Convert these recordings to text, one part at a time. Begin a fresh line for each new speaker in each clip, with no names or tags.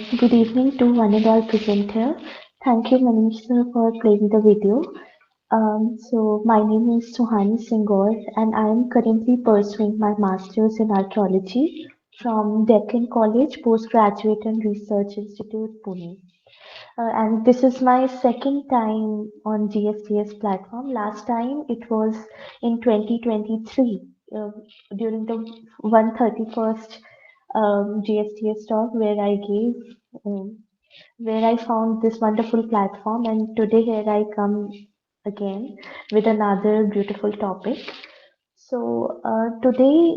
Good evening to one and all present here. Thank you, Manish sir, for playing the video. My name is Suhani Singh, and I am currently pursuing my master's in archaeology from Deccan College, Postgraduate and Research Institute, Pune. And this is my second time on GSTS platform. Last time it was in 2023 during the 131st GSTS talk um, where I found this wonderful platform, and today here I come again with another beautiful topic. Today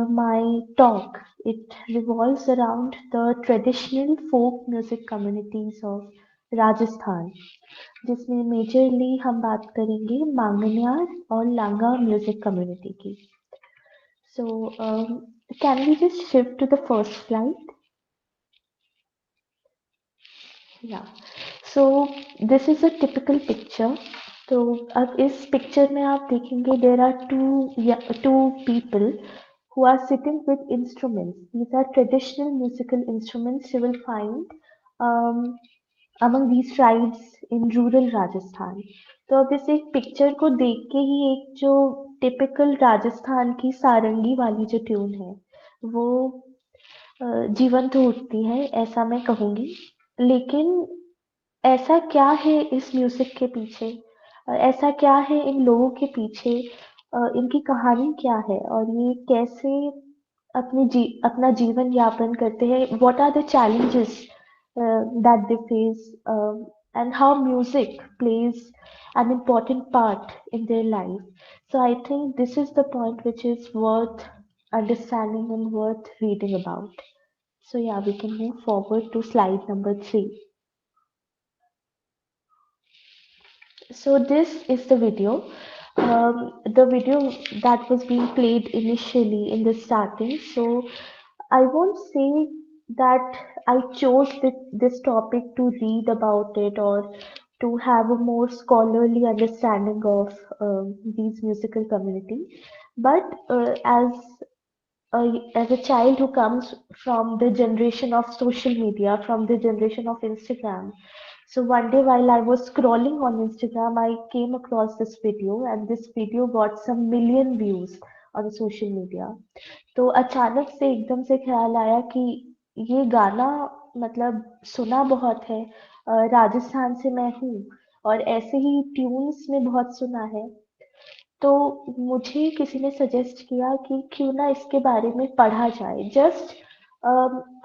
my talk it revolves around the traditional folk music communities of Rajasthan जिसमें majorly हम बात करेंगे मांगनियार और लांगा music community की. So can we just shift to the first slide? Yeah. So this is a typical picture. तो अब इस पिक्चर में आप देखेंगे there are two people who are sitting with instruments. These are traditional musical instruments you will find um, among these tribes in rural Rajasthan. तो अब इस एक पिक्चर को देख के ही एक जो टिपिकल राजस्थान की सारंगी वाली जो ट्यून है वो जीवंत उठती है ऐसा मैं कहूँगी. लेकिन ऐसा क्या है इस म्यूजिक के पीछे? ऐसा क्या है इन लोगों के पीछे? इनकी कहानी क्या है और ये कैसे अपना जीवन यापन करते हैं? What are the challenges that they face and how music plays an important part in their life. So I think this is the point which is worth understanding and worth reading about. So yeah, we can move forward to slide number 3. So this is the video. The video that was being played initially in the starting. So I won't say that I chose this topic to read about it or to have a more scholarly understanding of these musical community. But as a child who comes from the generation of social media, from the generation of Instagram, so one day while I was scrolling on Instagram, I came across this video, and this video got some million views on social media. तो अचानक से एकदम से ख्याल आया कि ये गाना मतलब सुना बहुत है, राजस्थान से मैं हूँ और ऐसे ही ट्यून्स में बहुत सुना है. तो मुझे किसी ने सजेस्ट किया कि क्यों ना इसके बारे में पढ़ा जाए, just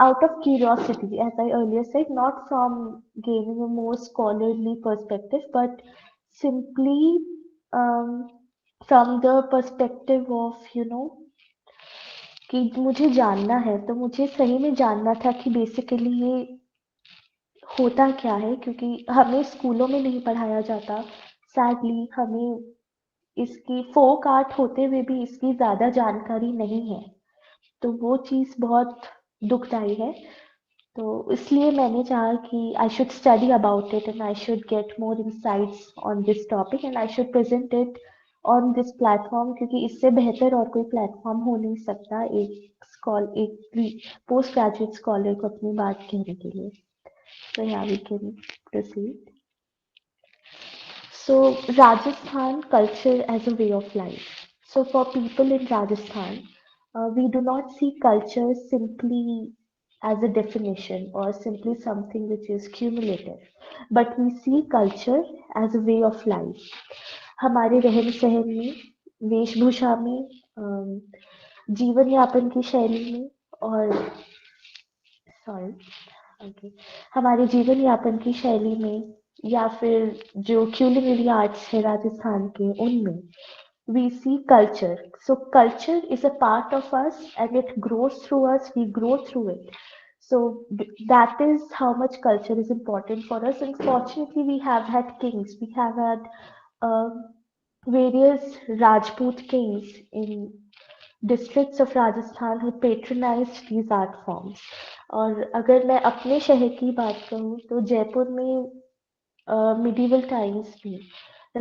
out of curiosity, as I earlier said, not from gaining a more scholarly perspective, but simply um, from the perspective of कि मुझे जानना है. तो मुझे सही में जानना था कि बेसिकली ये होता क्या है, क्योंकि हमें स्कूलों में नहीं पढ़ाया जाता. सैडली हमें इसकी फोक आर्ट होते हुए भी इसकी ज़्यादा जानकारी नहीं है. तो वो चीज़ बहुत दुखदाई है. तो इसलिए मैंने चाहा कि I should study about it and I should get more insights on this topic and I should present it on this platform, क्योंकि इससे बेहतर और कोई प्लेटफॉर्म हो नहीं सकता एक पोस्ट ग्रेजुएट स्कॉलर को अपनी बात कहने के लिए. तो या we can proceed. So, Rajasthan culture as a way of life. So, for people in Rajasthan, we do not see culture simply as a definition or simply something which is cumulative, but we see culture as a way of life. हमारे रहन सहन में, वेशभूषा में, जीवन यापन की शैली में और सॉरी ओके हमारे जीवन यापन की शैली में या फिर जो क्यूलिनरी आर्ट्स है राजस्थान के उनमें we see culture. So culture is a part of us and it grows through us, we grow through it. So that is how much culture is important for us. And fortunately we have had kings, we have had uh, various Rajput kings in districts of Rajasthan who patronized these art forms. और अगर मैं अपने शहर की बात करूँ तो जयपुर में मिडिवल टाइम्स में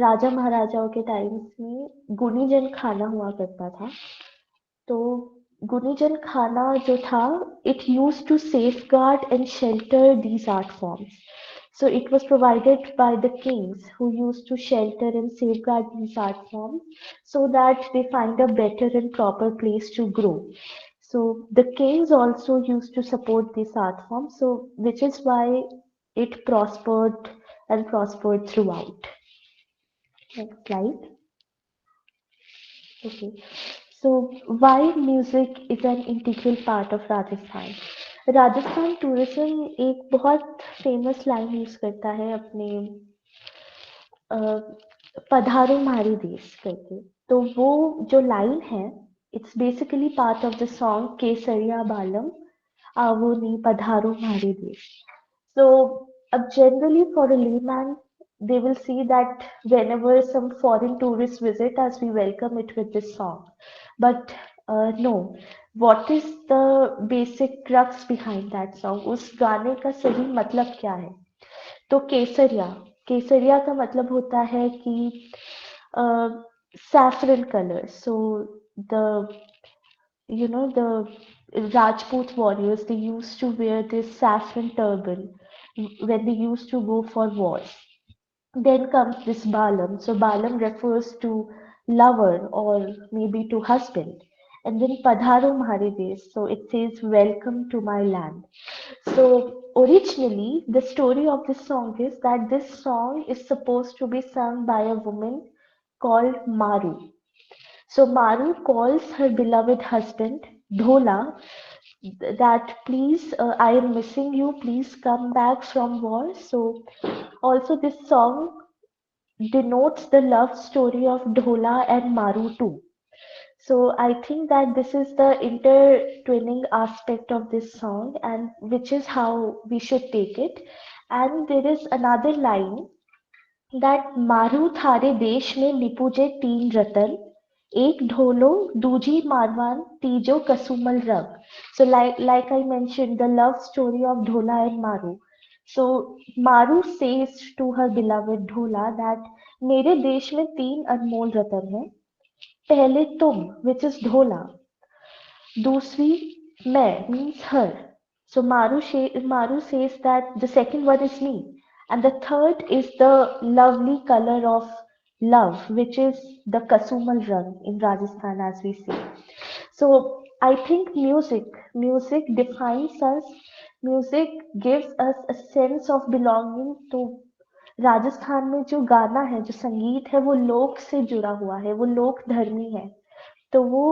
राजा महाराजाओं के टाइम्स में गुणीजन खाना हुआ करता था. तो गुनीजन खाना जो था, it used to safeguard and shelter these art forms. So it was provided by the kings who used to shelter and safeguard these art forms so that they find a better and proper place to grow. So the kings also used to support this art form, so which is why it prospered and prospered throughout. Next slide. Okay. So why music is an integral part of Rajasthan? Rajasthan tourism एक बहुत famous line use करता है अपने अ, पधारो म्हारे देश करके। तो वो जो लाइन है, it's basically part of the song Kesariya Balam आवो नी पधारो म्हारे देश। So, generally for a layman, they will see that whenever some foreign tourists visit us, we welcome it with this song. But no, what is the basic crux behind that song? उस गाने का सही मतलब क्या है? तो केसरिया, केसरिया का मतलब होता है कि saffron color. So the the Rajput warriors, they used to wear this saffron turban when they used to go for wars. Then comes this Balam. So Balam refers to lover or maybe to husband. And then Padharo Maharides. So it says welcome to my land. So originally the story of this song is that this song is supposed to be sung by a woman called Maru. So Maru calls her beloved husband, Dhola, that please, I am missing you, please come back from war. So also this song denotes the love story of Dhola and Maru too. So I think that this is the intertwining aspect of this song, and which is how we should take it. And there is another line that मारू थारे देश में निपुजे तीन रतन एक ढोलो दूजी Marwan तीजो कसुमल रंग. So like I mentioned, the love story of Dhola and Maru. So Maru says to her beloved Dhola that मेरे देश में तीन अनमोल रतन हैं. पहले तुम, which is Dhola. दूसरी मैं means her. So Maru says that the second one is me. And the third is the lovely color of love, which is the Kasumal Rang in Rajasthan, as we say. So I think music defines us. Music gives us a sense of belonging to Rajasthan में जो गाना है, जो संगीत है, वो लोक से जुड़ा हुआ है, वो लोक धर्मी है, तो वो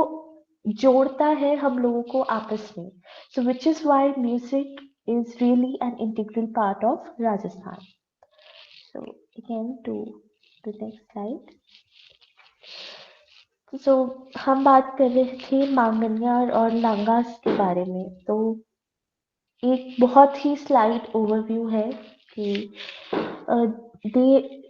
जोड़ता है हम लोगों को आपस में. So which is why music is really an integral part of Rajasthan. So again to the next slide. So हम बात कर रहे थे मांगन्यार और लांगास के बारे में. तो एक बहुत ही स्लाइड ओवरव्यू है कि they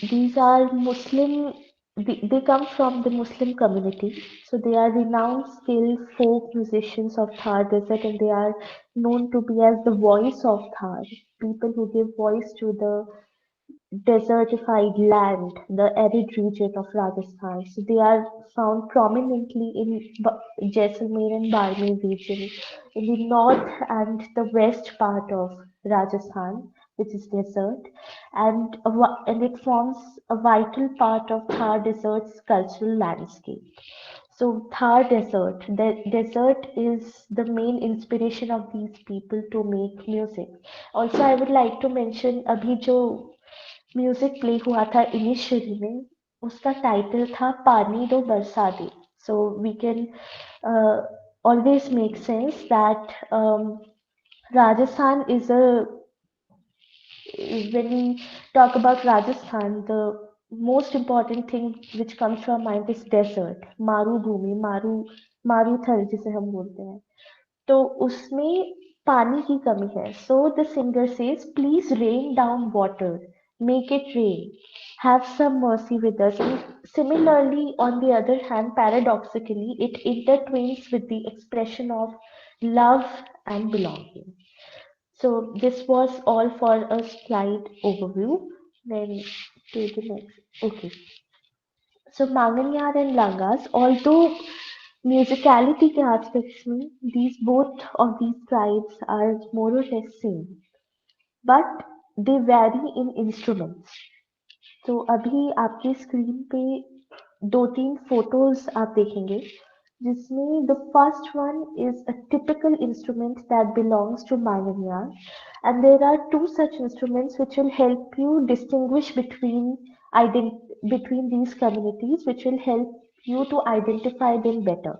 these are Muslim. They come from the Muslim community, so they are renowned, skilled folk musicians of Thar Desert, and they are known to be as the voice of Thar, people who give voice to the desertified land, the arid region of Rajasthan. So they are found prominently in Jaisalmer and Barmer region, in the north and the west part of Rajasthan, which is desert, and it forms a vital part of Thar Desert's cultural landscape. So Thar Desert, the desert is the main inspiration of these people to make music. Also, I would like to mention अभी जो music play हुआ था initially में, उसका title था पानी दो बरसा दे. So we can always make sense that Rajasthan is a when we talk about Rajasthan, the most important thing which comes to our mind is desert, मारू भूमि, मारूथल जिसे हम बोलते हैं. तो उसमें पानी की कमी है. So the singer says, please rain down water, make it rain, have some mercy with us. And similarly, on the other hand, paradoxically, it intertwines with the expression of love and belonging. So this was all for a slide overview. Then to the next. Okay. So Manganiyar and Langas, although Musicality के aspects में these both of these tribes are more or less same, but they vary in instruments. तो अभी आपकी screen पे दो तीन photos आप देखेंगे जिसमें the first one is a typical instrument that belongs to Manganiyar, and there are two such instruments which will help you distinguish between these communities, which will help you to identify them better.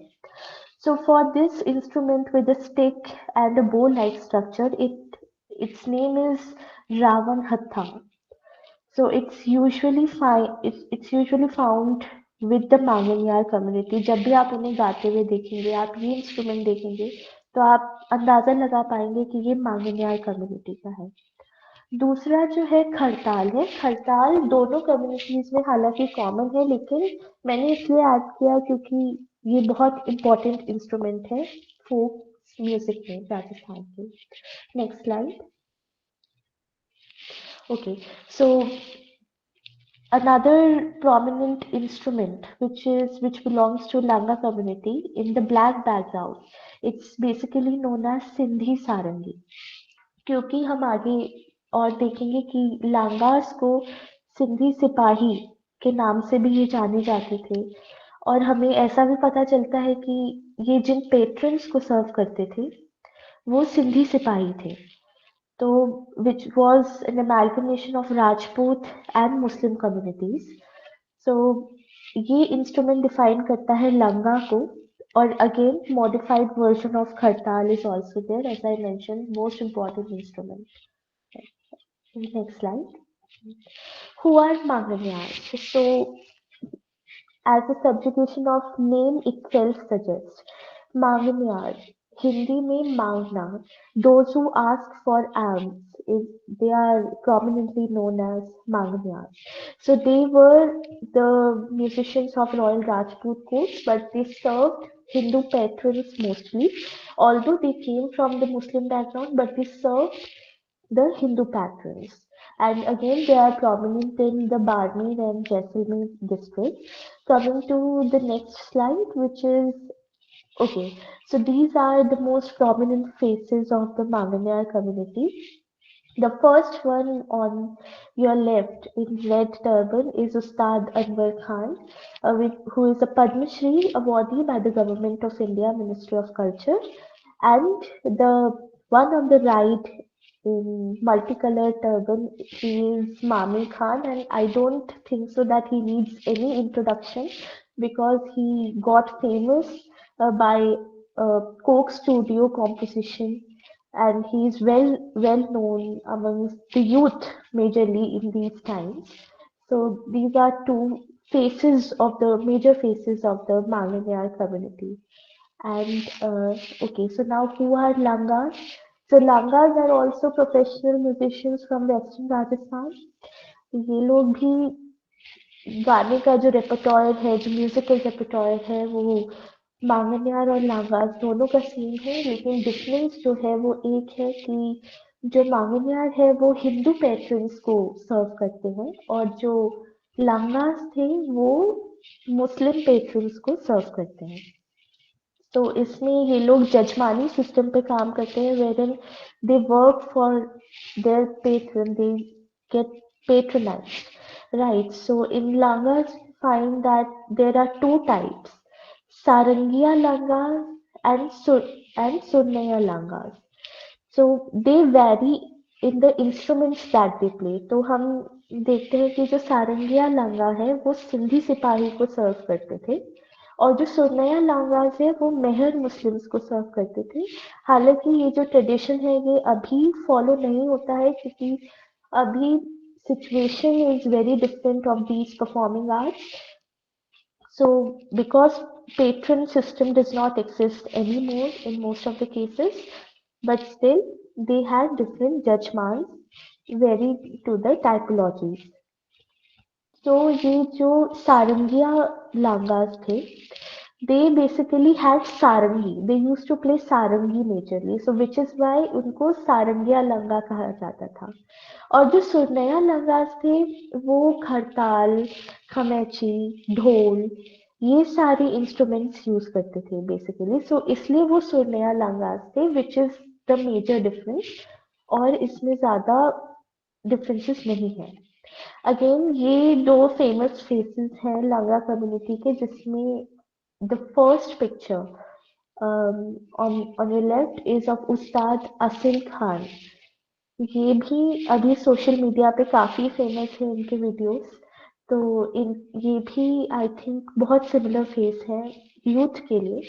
So for this instrument with a stick and a bow-like structure, its name is Ravan Hatha. So it's usually found with the Manganiyar community. जब भी आप उन्हें गाते हुए देखेंगे, आप ये instrument देखेंगे, तो आप अंदाजा लगा पाएंगे कि ये मांगनियार कम्युनिटी का है। दूसरा जो है खड़ताल है। खड़ताल दोनों कम्युनिटीज में हालांकि कॉमन है, लेकिन मैंने इसलिए ऐड किया क्योंकि ये बहुत इम्पोर्टेंट इंस्ट्रूमेंट है फोक म्यूजिक में राजस्थान के। Next slide. Okay, so another prominent instrument which belongs to Langa community in the black background, it's basically known as Sindhi Sarangi. क्योंकि हम आगे और देखेंगे कि लांगास को सिंधी सिपाही के नाम से भी ये जाने जाते थे, और हमें ऐसा भी पता चलता है कि ये जिन पेट्रन्स को सर्व करते थे वो सिंधी सिपाही थे, तो which was an amalgamation of Rajput and Muslim communities. So ये इंस्ट्रूमेंट डिफाइन करता है लंगा को, और again modified version of khartal is also there, as I mentioned, most important instrument. Next slide. Who are Manganiyars? So as the subjugation of name itself suggests, Manganiyar, Hindi में मांगना, those who ask for alms, they are prominently known as Manganiyar. So they were the musicians of royal Rajput courts, but they served Hindu patrons mostly. Although they came from the Muslim background, but they served the Hindu patrons. And again, they are prominent in the Barmer and Jaisalmer district. Coming to the next slide, which is okay. So these are the most prominent faces of the Manganiyar community. The first one on your left in red turban is Ustad Anwar Khan, who is a Padma Shri awardee by the Government of India, Ministry of Culture. And the one on the right in multicolored turban, he is Mami Khan, and I don't think so that he needs any introduction because he got famous by Coke Studio composition, and he is well known amongst the youth majorly in these times. So these are two faces of the major faces of the Manganiyar community. And okay, so now who are Langas? So Langas are also professional musicians from Western Rajasthan. ये लोग भी गाने का जो रेpertoire है, जो musical रेpertoire है, वो मांगनियार और लांगास दोनों का सेम है, लेकिन डिफरेंस जो है वो एक है कि जो मांगनियार है वो हिंदू पेट्रन्स को सर्व करते हैं, और जो लांगास थे वो मुस्लिम पेट्रन्स को सर्व करते हैं। तो इसमें ये लोग जजमानी सिस्टम पे काम करते हैं, wherein they work for their patron, they get patronized, right? So in Langas, find that there are two types, Sarangiya Langas and Sunnaya Langas. So they vary in the instruments that they play. तो हम देखते हैं कि जो सारंगिया लांगा है वो सिंधी सिपाही को सर्व करते थे, और जो सुरनया लांगास है वो मेहर मुस्लिम्स को सर्व करते थे। हालांकि ये जो ट्रेडिशन है ये अभी फॉलो नहीं होता है, क्योंकि अभी situation is very different of these performing arts. So because patron system does not exist anymore in most of the cases, but still they had different judgments varied to the typologies. तो ये जो सारंगिया लांगास थे, they basically had sarangi. They used to play sarangi majorly, so which is why उनको सारंगिया लंगा कहा जाता था। और जो सुरनया लंगास थे वो खड़ताल, खमेची, ढोल, ये सारे इंस्ट्रूमेंट्स यूज करते थे बेसिकली, सो इसलिए वो सुरनिया लांगास थे, which is the major difference. और इसमें ज्यादा डिफरेंसेस नहीं है। अगेन ये दो फेमस फेसेस हैं लांगा कम्युनिटी के, जिसमें the first picture on your left is of उस्ताद असिल खान। ये भी अभी सोशल मीडिया पे काफी फेमस है इनके वीडियोस। तो इन ये भी आई थिंक बहुत सिमिलर फेस है यूथ के लिए।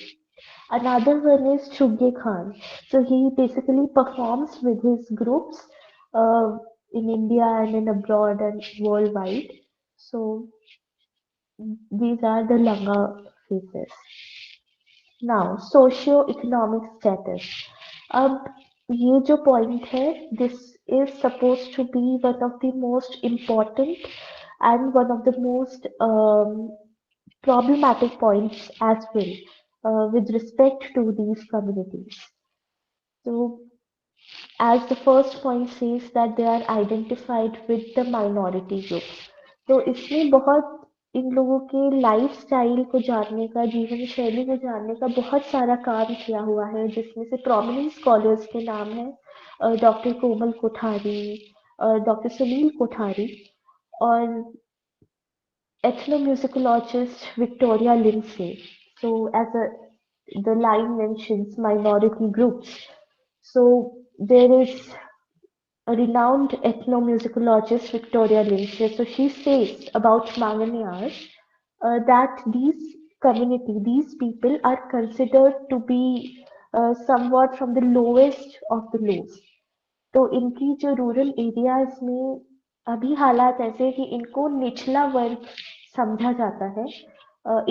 Another one is Chugge Khan. So he basically performs with his groups in India and in abroad and worldwide. So these are the Langa faces. Now, socio-economic status. अब ये जो point है, this is supposed to be one of the most important and one of the most problematic points as well with respect to these communities. So, as the first point says that they are identified with the minority groups. तो इसमें बहुत इन लोगों के life style को जानने का, जीवन शैली को जानने का बहुत सारा काम किया हुआ है, जिसमें से प्रोमिनेंट स्कॉलर्स के नाम है डॉक्टर कोमल कोठारी, डॉक्टर सुनील कोठारी, और ethnomusicologist Victoria Lindsay. So, the line mentions minority groups. So, there is a renowned ethnomusicologist Victoria Lindsay. So, she says about Manganiyar that these people are considered to be somewhat from the lowest of the lows. तो इनकी जो rural areas में अभी हालात ऐसे हैं कि इनको निचला वर्ग समझा जाता है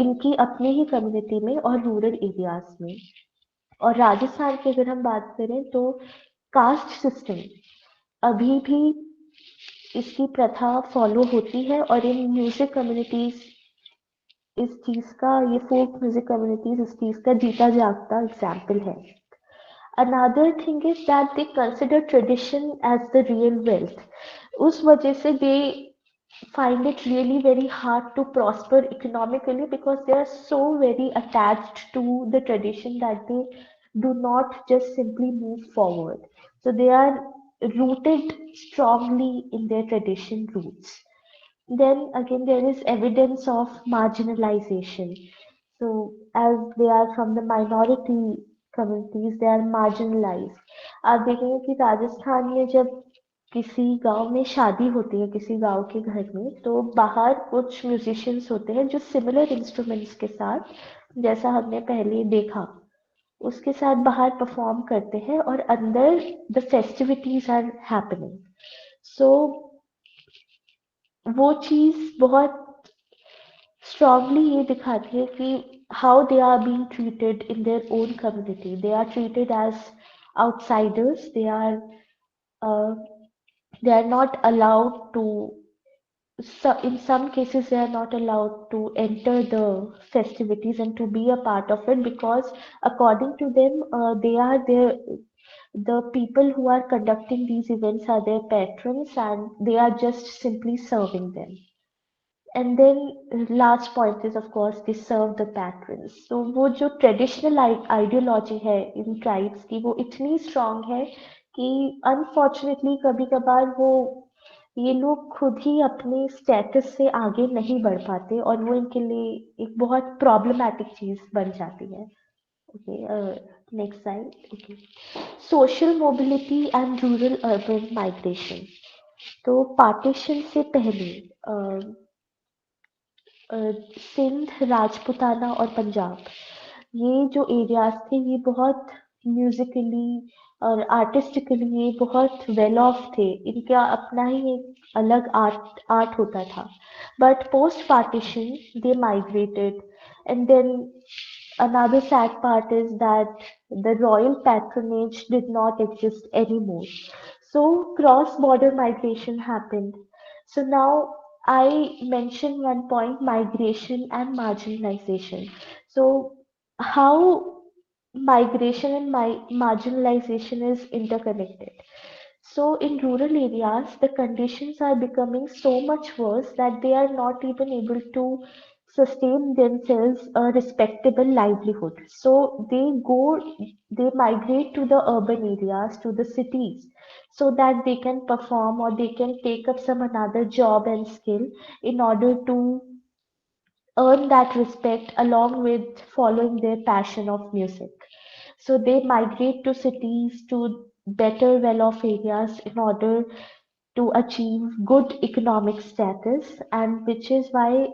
इनकी अपनी ही कम्युनिटी में और रूरल एरियाज में। और राजस्थान की अगर हम बात करें तो कास्ट सिस्टम अभी भी इसकी प्रथा फॉलो होती है, और इन म्यूजिक कम्युनिटीज इस चीज का, ये फोक म्यूजिक कम्युनिटीज इस चीज का जीता जागता एग्जाम्पल है। Another thing is that they consider tradition as the real wealth. उस वजह से they find it really very hard to prosper economically because they are so very attached to the tradition that they do not just simply move forward. So they are rooted strongly in their tradition roots. Then again, there is evidence of marginalization. So, as they are from the minority communities, they are marginalized. आप देखेंगे कि राजस्थान में जब किसी गांव में शादी होती है किसी गांव के घर में, तो बाहर कुछ म्यूजिशियंस होते हैं जो सिमिलर इंस्ट्रूमेंट्स के साथ, जैसा हमने पहले देखा, उसके साथ बाहर परफॉर्म करते हैं और अंदर the festivities are happening. So वो चीज बहुत स्ट्रांगली ये दिखाती है कि how they are being treated in their own community. They are treated as outsiders, they are not allowed to, so in some cases they are not allowed to enter the festivities and to be a part of it, because according to them they are the people who are conducting these events are their patrons and they are just simply serving them. And then last point is of course they serve the patrons. So वो जो traditional ideology है इन tribes की वो इतनी strong है कि unfortunately कभी कभार वो ये लोग खुद ही अपने स्टेटस से आगे नहीं बढ़ पाते और वो इनके लिए एक बहुत प्रॉब्लमैटिक चीज बन जाती है। Okay, next slide. Okay, social mobility and rural urban migration. तो पार्टीशन से पहले सिंध, राजपूताना और पंजाब, ये जो एरियाज थे ये बहुत म्यूजिकली और आर्टिस्टिकली ये बहुत वेल ऑफ थे, इनका अपना ही एक अलग आर्ट होता था। But post partition they migrated, and then another sad part is that the royal patronage did not exist anymore. So cross-border migration happened. So now I mentioned one point, migration and marginalization. So how migration and marginalization is interconnected. So in rural areas, the conditions are becoming so much worse that they are not even able to sustain themselves a respectable livelihood. So they migrate to the urban areas, to the cities, so that they can perform or they can take up some another job and skill in order to earn that respect along with following their passion of music. So they migrate to cities, to better well-off areas in order to achieve good economic status, and which is why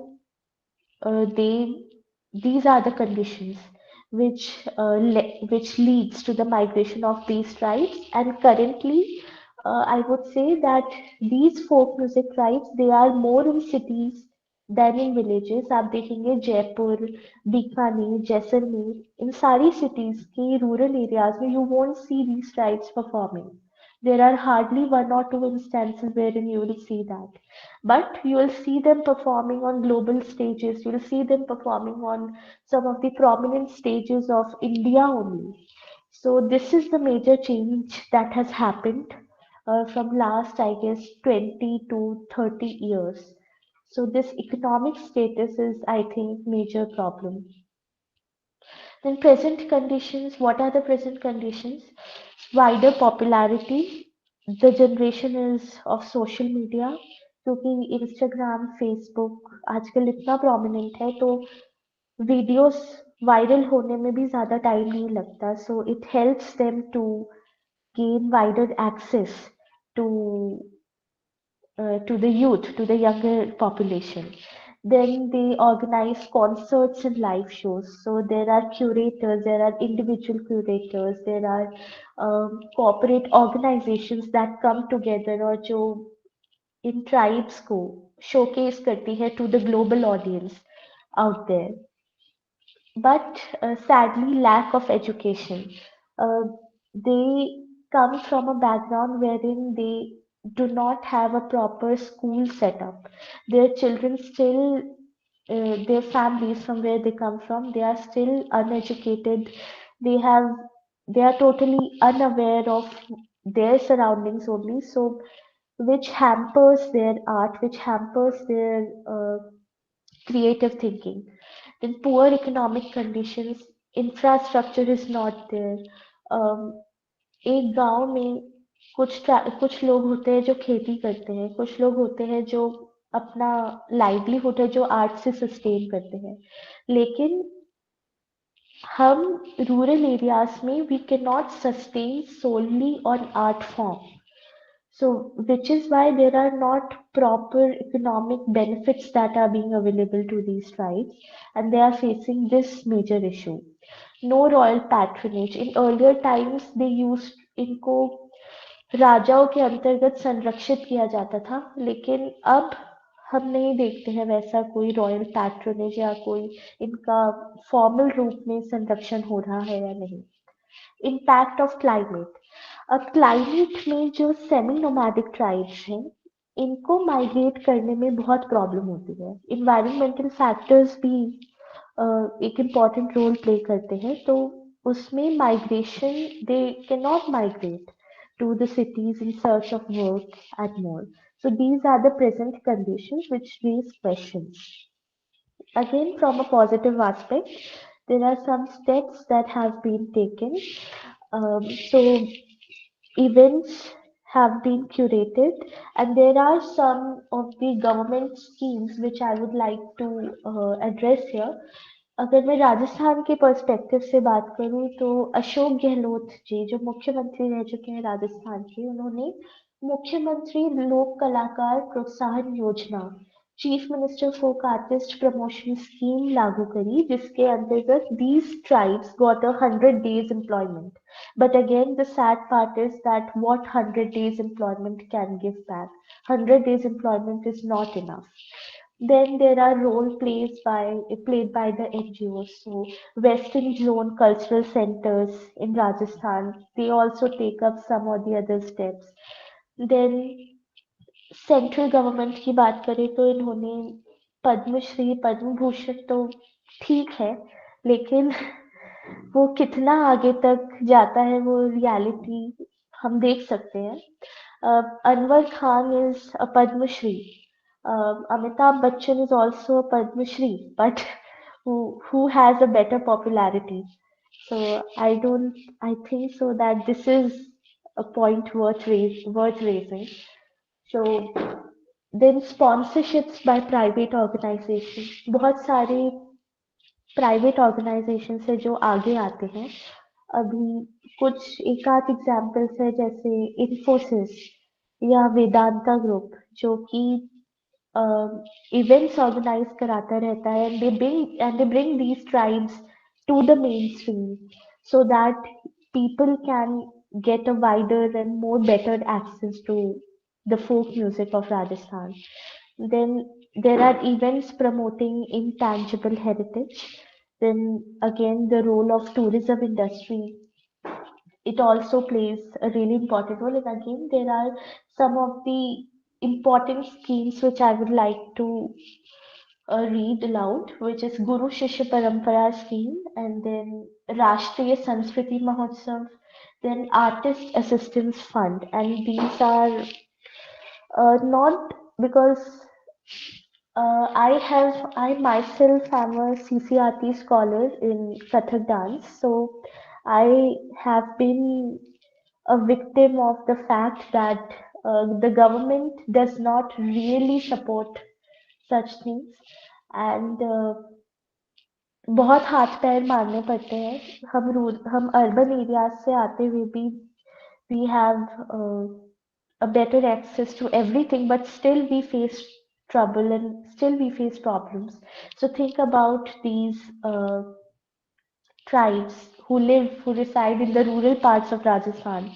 they these are the conditions which leads to the migration of these tribes. And currently, I would say that these folk music tribes, they are more in cities than in villages. आप देखेंगे Jaipur, Bikaner, Jaisalmer, in सारी cities के rural areas में you won't see these tribes performing. There are hardly one or two instances wherein you will see that. But you will see them performing on global stages. You will see them performing on some of the prominent stages of India only. So this is the major change that has happened from last, I guess, 20 to 30 years. So this economic status is, I think, major problem. Then present conditions, what are the present conditions? Wider popularity, the generation is of social media, क्योंकि Instagram Facebook आजकल इतना prominent है तो videos viral होने में भी ज़्यादा time नहीं लगता so it helps them to gain wider access to to the youth, to the younger population. Then they organize concerts and live shows. So there are curators, there are individual curators, there are corporate organizations that come together और जो इन tribes को showcase करती है to the global audience out there. But sadly, lack of education. Uh, they come from a background wherein they do not have a proper school setup. Their children still, their families from where they come from, they are still uneducated. They have, they are totally unaware of their surroundings only. So, which hampers their art, which hampers their creative thinking. Then poor economic conditions, infrastructure is not there. Um, एक गांव में कुछ लोग होते हैं जो खेती करते हैं, कुछ लोग होते हैं जो अपना लाइवलीहुड है जो आर्ट से सस्टेन करते हैं, लेकिन हम रूरल एरियाज में we can not sustain solely on art form. So, which is why there are not proper economic benefits that are being available to these tribes, and they are facing this major issue. No royal patronage. In earlier times, they used इनको राजाओं के अंतर्गत संरक्षित किया जाता था, लेकिन अब हम नहीं देखते हैं वैसा कोई रॉयल पैट्रोनेज या कोई इनका फॉर्मल रूप में संरक्षण हो रहा है या नहीं. Impact of climate. अब क्लाइमेट में जो सेमी नोमैडिक ट्राइब्स हैं इनको माइग्रेट करने में बहुत प्रॉब्लम होती है. इन्वायरमेंटल फैक्टर्स भी एक इम्पॉर्टेंट रोल प्ले करते हैं, तो उसमें migration they can not migrate to the cities in search of work and more. So these are the present conditions which raise questions. Again, from a positive aspect, there are some steps that have been taken. So events have been curated, and there are some of the government schemes which I would like to address here. अगर मैं राजस्थान के perspective से बात करूं तो अशोक गहलोत जी जो मुख्यमंत्री रह चुके हैं राजस्थान के, उन्होंने मुख्यमंत्री लोक कलाकार प्रोत्साहन योजना chief minister folk artist promotion scheme लागू करी, जिसके अंतर्गत these tribes got 100 days employment. But again, the sad part is that what 100 days employment can give back? 100 days employment is not enough. Then there are role plays played by the NGOs. So Western Zone Cultural Centers in Rajasthan, they also take up some or the other steps. Then central government की बात करें तो इन्होंने पद्मश्री पद्म भूषण तो ठीक है, लेकिन वो कितना आगे तक जाता है वो रियलिटी हम देख सकते हैं. Anwar Khan is a Padmashri, Amitabh Bachchan is also a Padma Shri, but who has a better popularity? So I think so that this is a point worth raising. So then sponsorships by private organizations, बहुत सारे private organisation से जो आगे आते हैं अभी कुछ एक आध एग्जाम्पल्स है जैसे इन्फोसिस या वेदांता ग्रुप जो कि इवेंट्स ऑर्गेनाइज कराता रहता है and they bring these tribes to the mainstream so that people can get a wider and more better access to the folk music of Rajasthan. Then there are events promoting intangible heritage. Then again, the role of tourism industry, it also plays a really important role. And again, there are some of the important schemes which I would like to read aloud, which is Guru Shishya Parampara scheme, and then Rashtriya Sanskriti Mahotsav, then Artist Assistance Fund, and these are not because I myself am a CCRT scholar in Kathak dance, so I have been a victim of the fact that the government does not really support such things, and बहुत हाथ पैर मारने पड़ते हैं हम urban areas से आते हुए भी we have a better access to everything, but still we face trouble and still we face problems. So think about these tribes who reside in the rural parts of Rajasthan.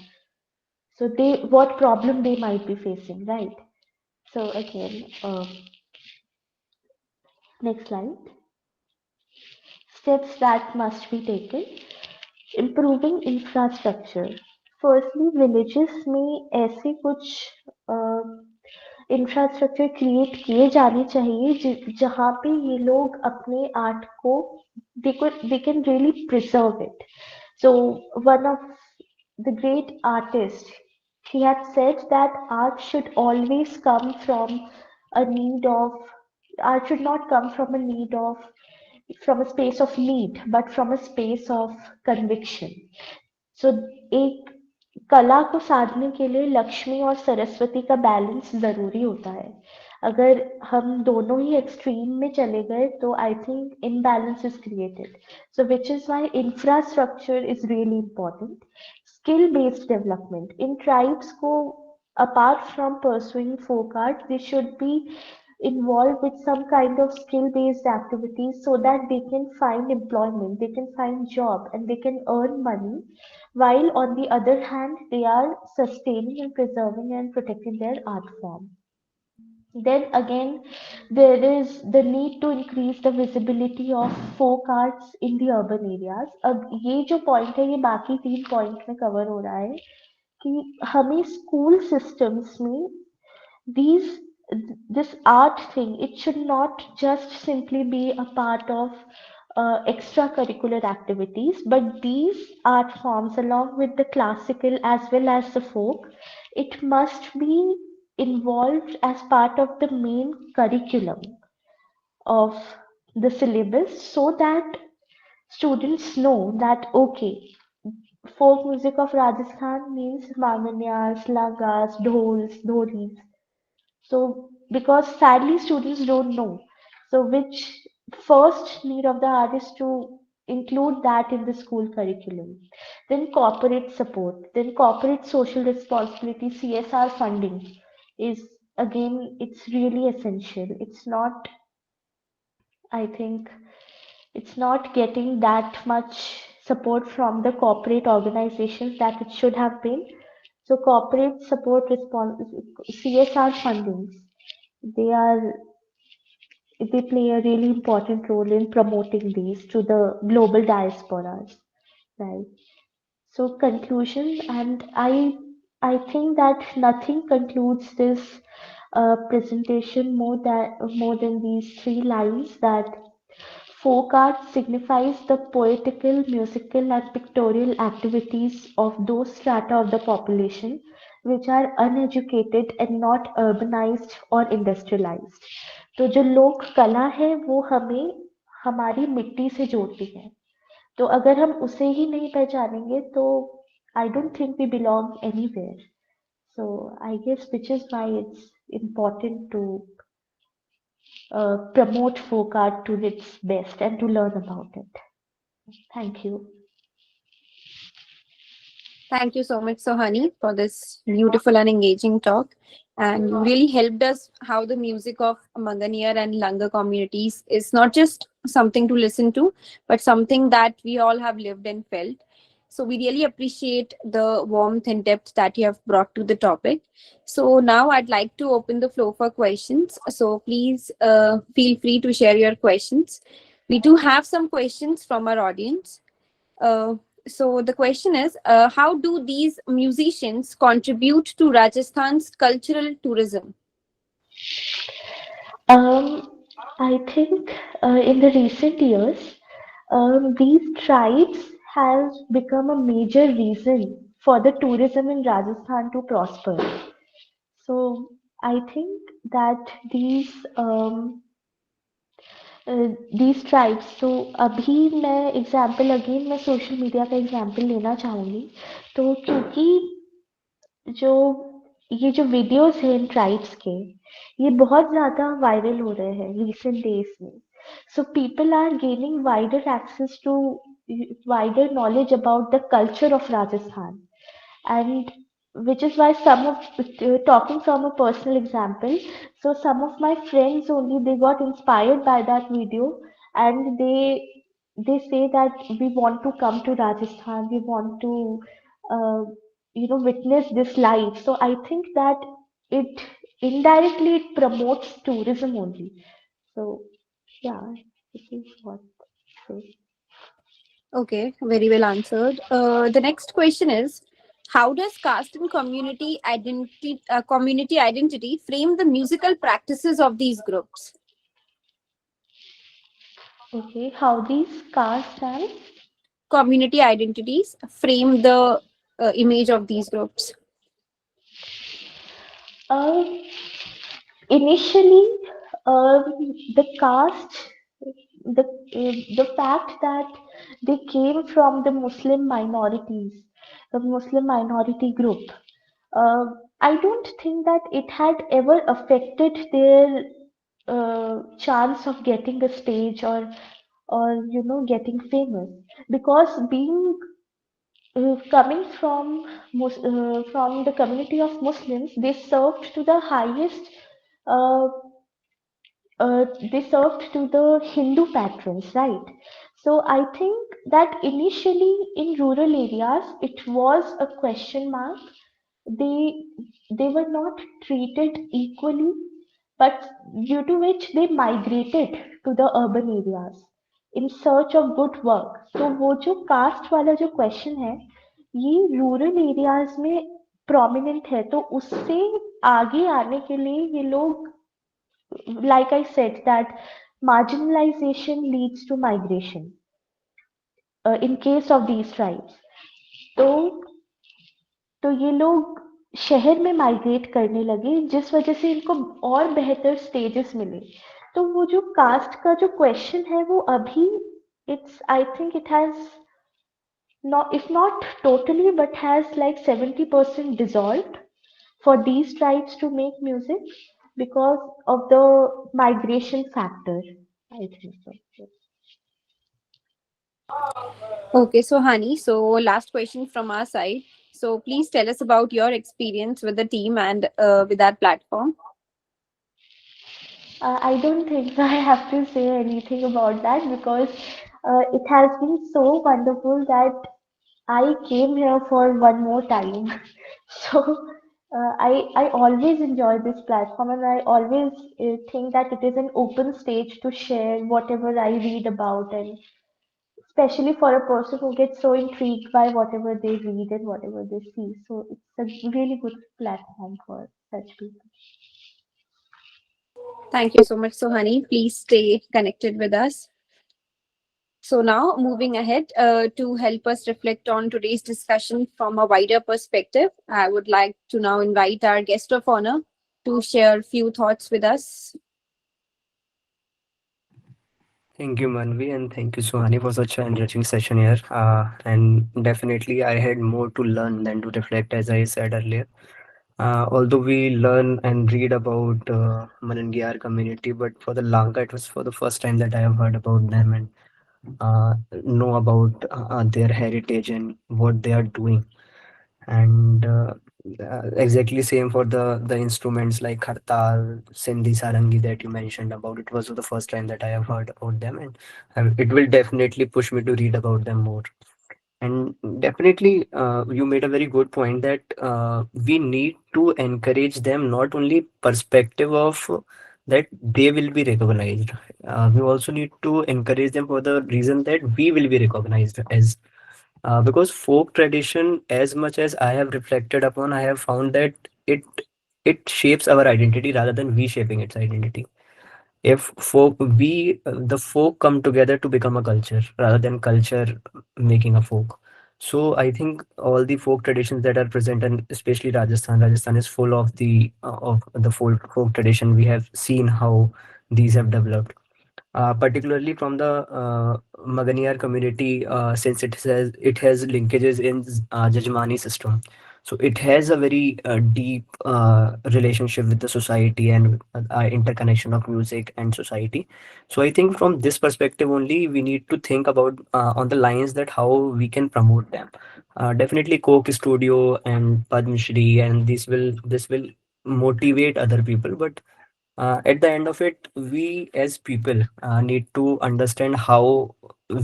So what problem they might be facing, right? So again, next slide. Steps that must be taken. Improving infrastructure. Firstly, villages में ऐसे कुछ infrastructure create किए जाने चाहिए जहाँ पे ये लोग अपने आर्ट को they can really preserve it. So one of the great artists, he had said that a need of art should not come from a space of need, but from a space of conviction. So एक कला को साधने के लिए लक्ष्मी और सरस्वती का balance जरूरी होता है अगर हम दोनों ही एक्सट्रीम में चले गए तो I think imbalance is created so which is why infrastructure is really important skill based development in tribes को apart from pursuing folk art they should be involved with some kind of skill based activities so that they can find employment, they can find job and they can earn money while on the other hand they are sustaining and preserving and protecting their art form. Then again, there is the need to increase the visibility of folk arts in the urban areas. अब ये जो point है ये बाकी 3 point में cover हो रहा है कि हमें school systems में these this art thing it should not just simply be a part of extracurricular activities but these art forms along with the classical as well as the folk it must be involved as part of the main curriculum of the syllabus so that students know that okay folk music of Rajasthan means Manganiyars, Langas, Dhols, Dhoris. So, because sadly students don't know. So, which first need of the art is to include that in the school curriculum. Then corporate support. Then corporate social responsibility, CSR funding is again, it's really essential. It's not, I think, it's not getting that much support from the corporate organizations that it should have been. So corporate support response CSR fundings they are they play a really important role in promoting these to the global diasporas, right? So conclusion, and I think that nothing concludes this presentation more than these 3 lines that folk art signifies the poetical, musical, and pictorial activities of those strata of the population which are uneducated and not urbanized or industrialized. तो जो लोक कला है वो हमें हमारी मिट्टी से जोड़ती है. तो अगर हम उसे ही नहीं पहचानेंगे तो I don't think we belong anywhere. So I guess which is why it's important to promote folk art to its best and to learn about it. Thank you.
Thank you so much, Sohani, for this beautiful and engaging talk. And you really helped us how the music of Manganiyar and Langa communities is not just something to listen to, but something that we all have lived and felt. So we really appreciate the warmth and depth that you have brought to the topic. So now I'd like to open the floor for questions. So please feel free to share your questions. We do have some questions from our audience. Uh, so the question is, how do these musicians contribute to Rajasthan's cultural tourism?
Um, I think in the recent years, these tribes have become a major reason for the tourism in Rajasthan to prosper. So I think that these tribes, तो अभी मैं example again मैं social media का example लेना चाहूँगी. तो क्योंकि जो ये जो वीडियोस हैं इन ट्राइब्स के ये बहुत ज़्यादा वायरल हो रहे हैं रिसेंट डेज में. So people are gaining wider access to wider knowledge about the culture of Rajasthan. And which is why some of talking from a personal example, so some of my friends only they got inspired by that video, and they say that we want to come to Rajasthan, we want to uh, witness this life. So I think that it indirectly it promotes tourism only. So yeah, this is what. So.
Okay, very well answered. The next question is, how does caste and community identity frame the musical practices of these groups?
Okay, how these caste and
Community identities frame the image of these groups.
uh, initially, the caste, the fact that they came from the Muslim minorities, the Muslim minority group, uh, I don't think that it had ever affected their chance of getting a stage or getting famous, because being coming from the community of Muslims, they served to the highest uh, they served to the Hindu patrons, right? So I think that initially in rural areas it was a question mark. They they were not treated equally, but due to which they migrated to the urban areas in search of good work. तो वो जो cast वाला जो question है ये rural areas में prominent है, तो उससे आगे आने के लिए ये लोग, like I said, that marginalization leads to migration in case of these tribes. तो तो ये लोग शहर में माइग्रेट करने लगे जिस वजह से इनको और बेहतर स्टेजेस मिले. तो वो जो कास्ट का जो क्वेश्चन है वो अभी it's I think it has not, if not totally, but has like 70% dissolved for these tribes to make music because of the migration factor. I think so. Yes.
Okay, so Hani, so last question from our side. So please tell us about your experience with the team and with that platform.
I don't think I have to say anything about that because it has been so wonderful that I came here for one more time. So I always enjoy this platform, and I always think that it is an open stage to share whatever I read about, and especially for a person who gets so intrigued by whatever they read and whatever they see. So it's a really good platform for such people.
Thank you so much, Sohani. Please stay connected with us. So now moving ahead to help us reflect on today's discussion from a wider perspective, I would like to now invite our guest of honor to share a few thoughts with us.
Thank you, Manvi, and thank you, Suhani, for such an enriching session here. And definitely, I had more to learn than to reflect, as I said earlier. Although we learn and read about Manangiyar community, but for the Lanka, it was for the first time that I have heard about them and know about their heritage and what they are doing. And exactly same for the instruments like khartal, sindhi, sarangi that you mentioned about. It was the first time that I have heard about them, and it will definitely push me to read about them more. And definitely, you made a very good point that we need to encourage them, not only perspective of that they will be recognized. We also need to encourage them for the reason that we will be recognized as, because folk tradition, as much as I have reflected upon, I have found that it it shapes our identity rather than we shaping its identity. If folk we the folk come together to become a culture rather than culture making a folk. So I think all the folk traditions that are present, and especially Rajasthan is full of the folk tradition. We have seen how these have developed, particularly from the Manganiyar community, since it has linkages in Jajmani system. So it has a very deep relationship with the society and interconnection of music and society. So I think from this perspective only, we need to think about on the lines that how we can promote them. Definitely, Coke Studio and Padma Shri, and this will motivate other people, but at the end of it, we as people need to understand how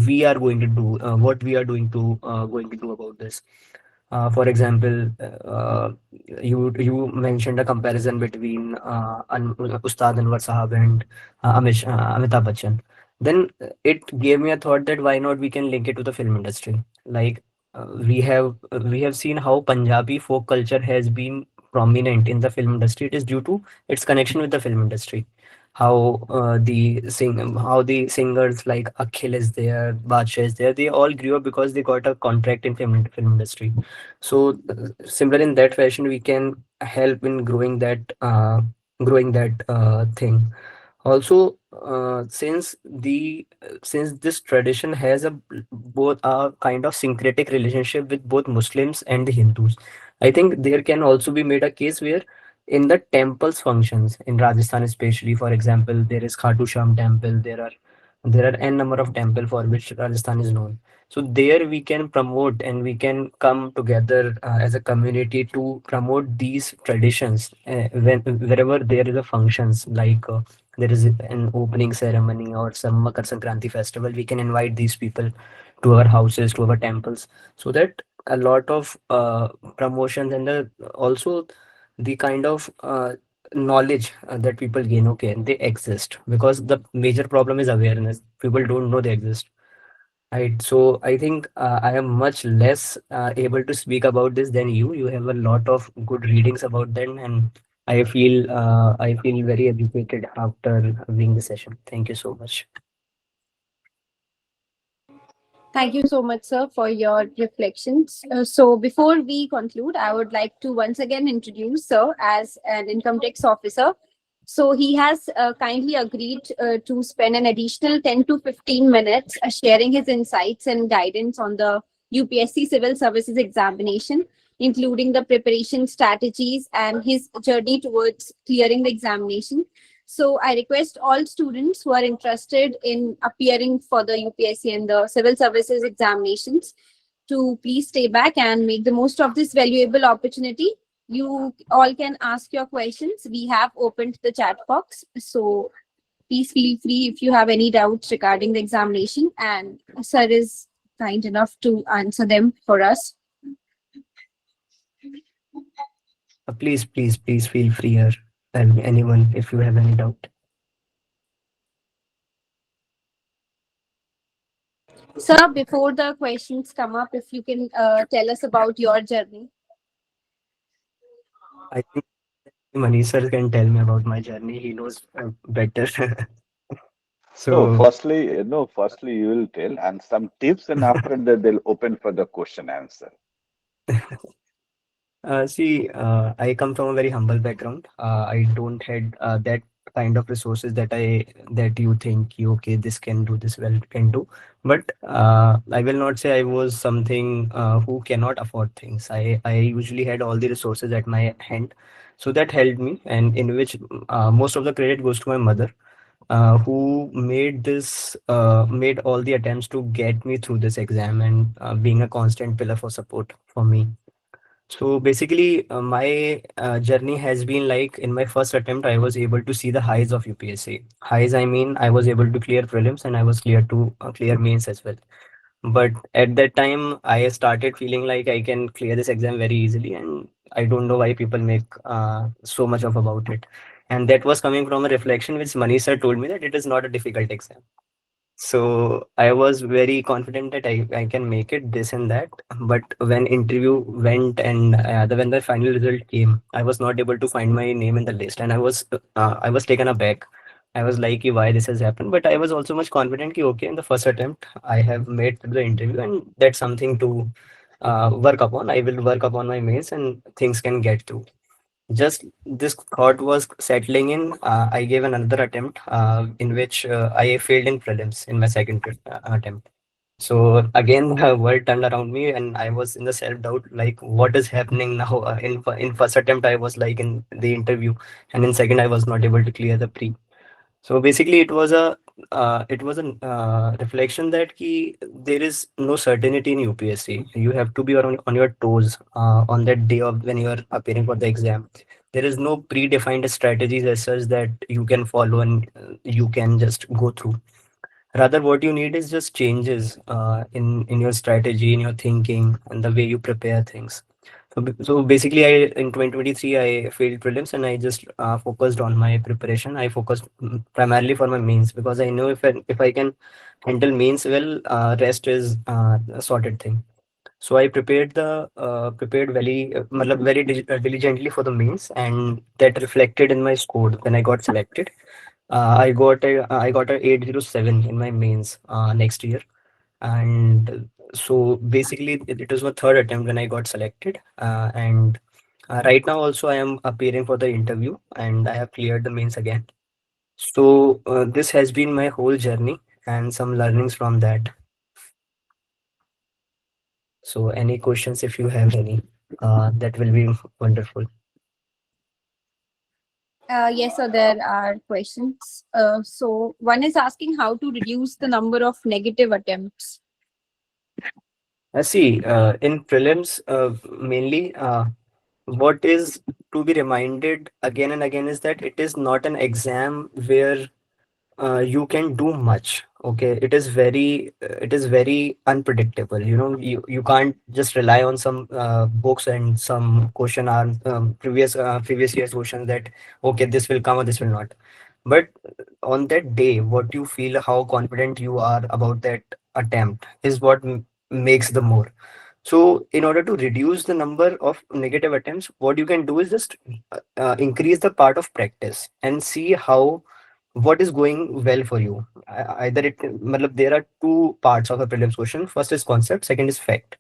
we are going to do what we are going to do about this. For example, you mentioned a comparison between Ustad Anwar Sahab and Amitabh Bachchan. Then it gave me a thought that why not we can link it to the film industry. Like we have seen how Punjabi folk culture has been prominent in the film industry. It is due to its connection with the film industry. How the singers like Akhil is there, Badshah is there. They all grew up because they got a contract in film industry. So similar in that fashion, we can help in growing that thing. Also, since this tradition has both a kind of syncretic relationship with both Muslims and the Hindus, I think there can also be made a case where in the temples functions in Rajasthan, especially, for example, there is Khatu Sham temple. There are n number of temple for which Rajasthan is known. So there we can promote and we can come together as a community to promote these traditions wherever there is a functions like there is an opening ceremony or some Makar Sankranti festival. We can invite these people to our houses, to our temples, so that a lot of promotions and also the kind of knowledge that people gain, okay, they exist, because the major problem is awareness. People don't know they exist. Right. So I think I am much less able to speak about this than you. You have a lot of good readings about them, and I feel very educated after being the session. Thank you so much.
Thank you so much, sir, for your reflections. So, before we conclude, I would like to once again introduce sir as an income tax officer. So, he has kindly agreed to spend an additional 10 to 15 minutes sharing his insights and guidance on the UPSC Civil Services examination, including the preparation strategies and his journey towards clearing the examination. So I request all students who are interested in appearing for the UPSC and the civil services examinations to please stay back and make the most of this valuable opportunity. You all can ask your questions. We have opened the chat box. So please feel free if you have any doubts regarding the examination, and sir is kind enough to answer them for us.
Please feel free here. Anyone, if you have any doubt.
Sir, before the questions come up, if you can tell us about your journey.
I think Manish sir can tell me about my journey. He knows better.
No,
So
firstly you will tell and some tips, and after that they'll open for the question answer.
see, I come from a very humble background. I don't had that kind of resources that you think you okay, this can do, this well can do. But I will not say I was something who cannot afford things. I usually had all the resources at my hand, so that helped me, and in which most of the credit goes to my mother, who made all the attempts to get me through this exam, and being a constant pillar for support for me. So basically, my journey has been like in my first attempt, I was able to see the highs of UPSC. Highs, I mean, I was able to clear prelims and I was clear to clear mains as well. But at that time, I started feeling like I can clear this exam very easily, and I don't know why people make so much of about it. And that was coming from a reflection which Manish sir told me that it is not a difficult exam. So I was very confident that I can make it, this and that. But when interview went and when the final result came, I was not able to find my name in the list, and I was taken aback. I was like, "Ki, why this has happened?" But I was also much confident. Ki, okay, in the first attempt, I have made the interview, and that's something to work upon. I will work upon my mains, and things can get through. Just this thought was settling in. I gave another attempt in which I failed in prelims in my second attempt. So again, the world turned around me, and I was in the self doubt, like what is happening now? In first attempt, I was like in the interview, and in second, I was not able to clear the pre. So basically, it was a reflection that there is no certainty in UPSC. You have to be on your toes on that day of when you are appearing for the exam. There is no predefined strategies as such that you can follow and you can just go through. Rather, what you need is just changes in your strategy, in your thinking, and the way you prepare things. So basically, I in 2023 I failed prelims and I just focused on my preparation. I focused primarily for my mains because I know if I can handle mains well, rest is a sorted thing. So I prepared very diligently for the mains, and that reflected in my score when I got selected. I got a 807 in my mains next year, and so basically it was my third attempt when I got selected. And right now also I am appearing for the interview, and I have cleared the mains again. So this has been my whole journey and some learnings from that. So any questions if you have any, that will be wonderful.
Yes, so there are questions. So one is asking how to reduce the number of negative attempts.
I see. In prelims, mainly, what is to be reminded again and again is that it is not an exam where you can do much. Okay, it is very unpredictable. You know, you can't just rely on some books and some previous year's questions that okay, this will come or this will not. But on that day, what you feel, how confident you are about that attempt is what makes the more. So, in order to reduce the number of negative attempts, what you can do is just increase the part of practice and see how what is going well for you. Either there are two parts of a prelims question. First is concept, second is fact.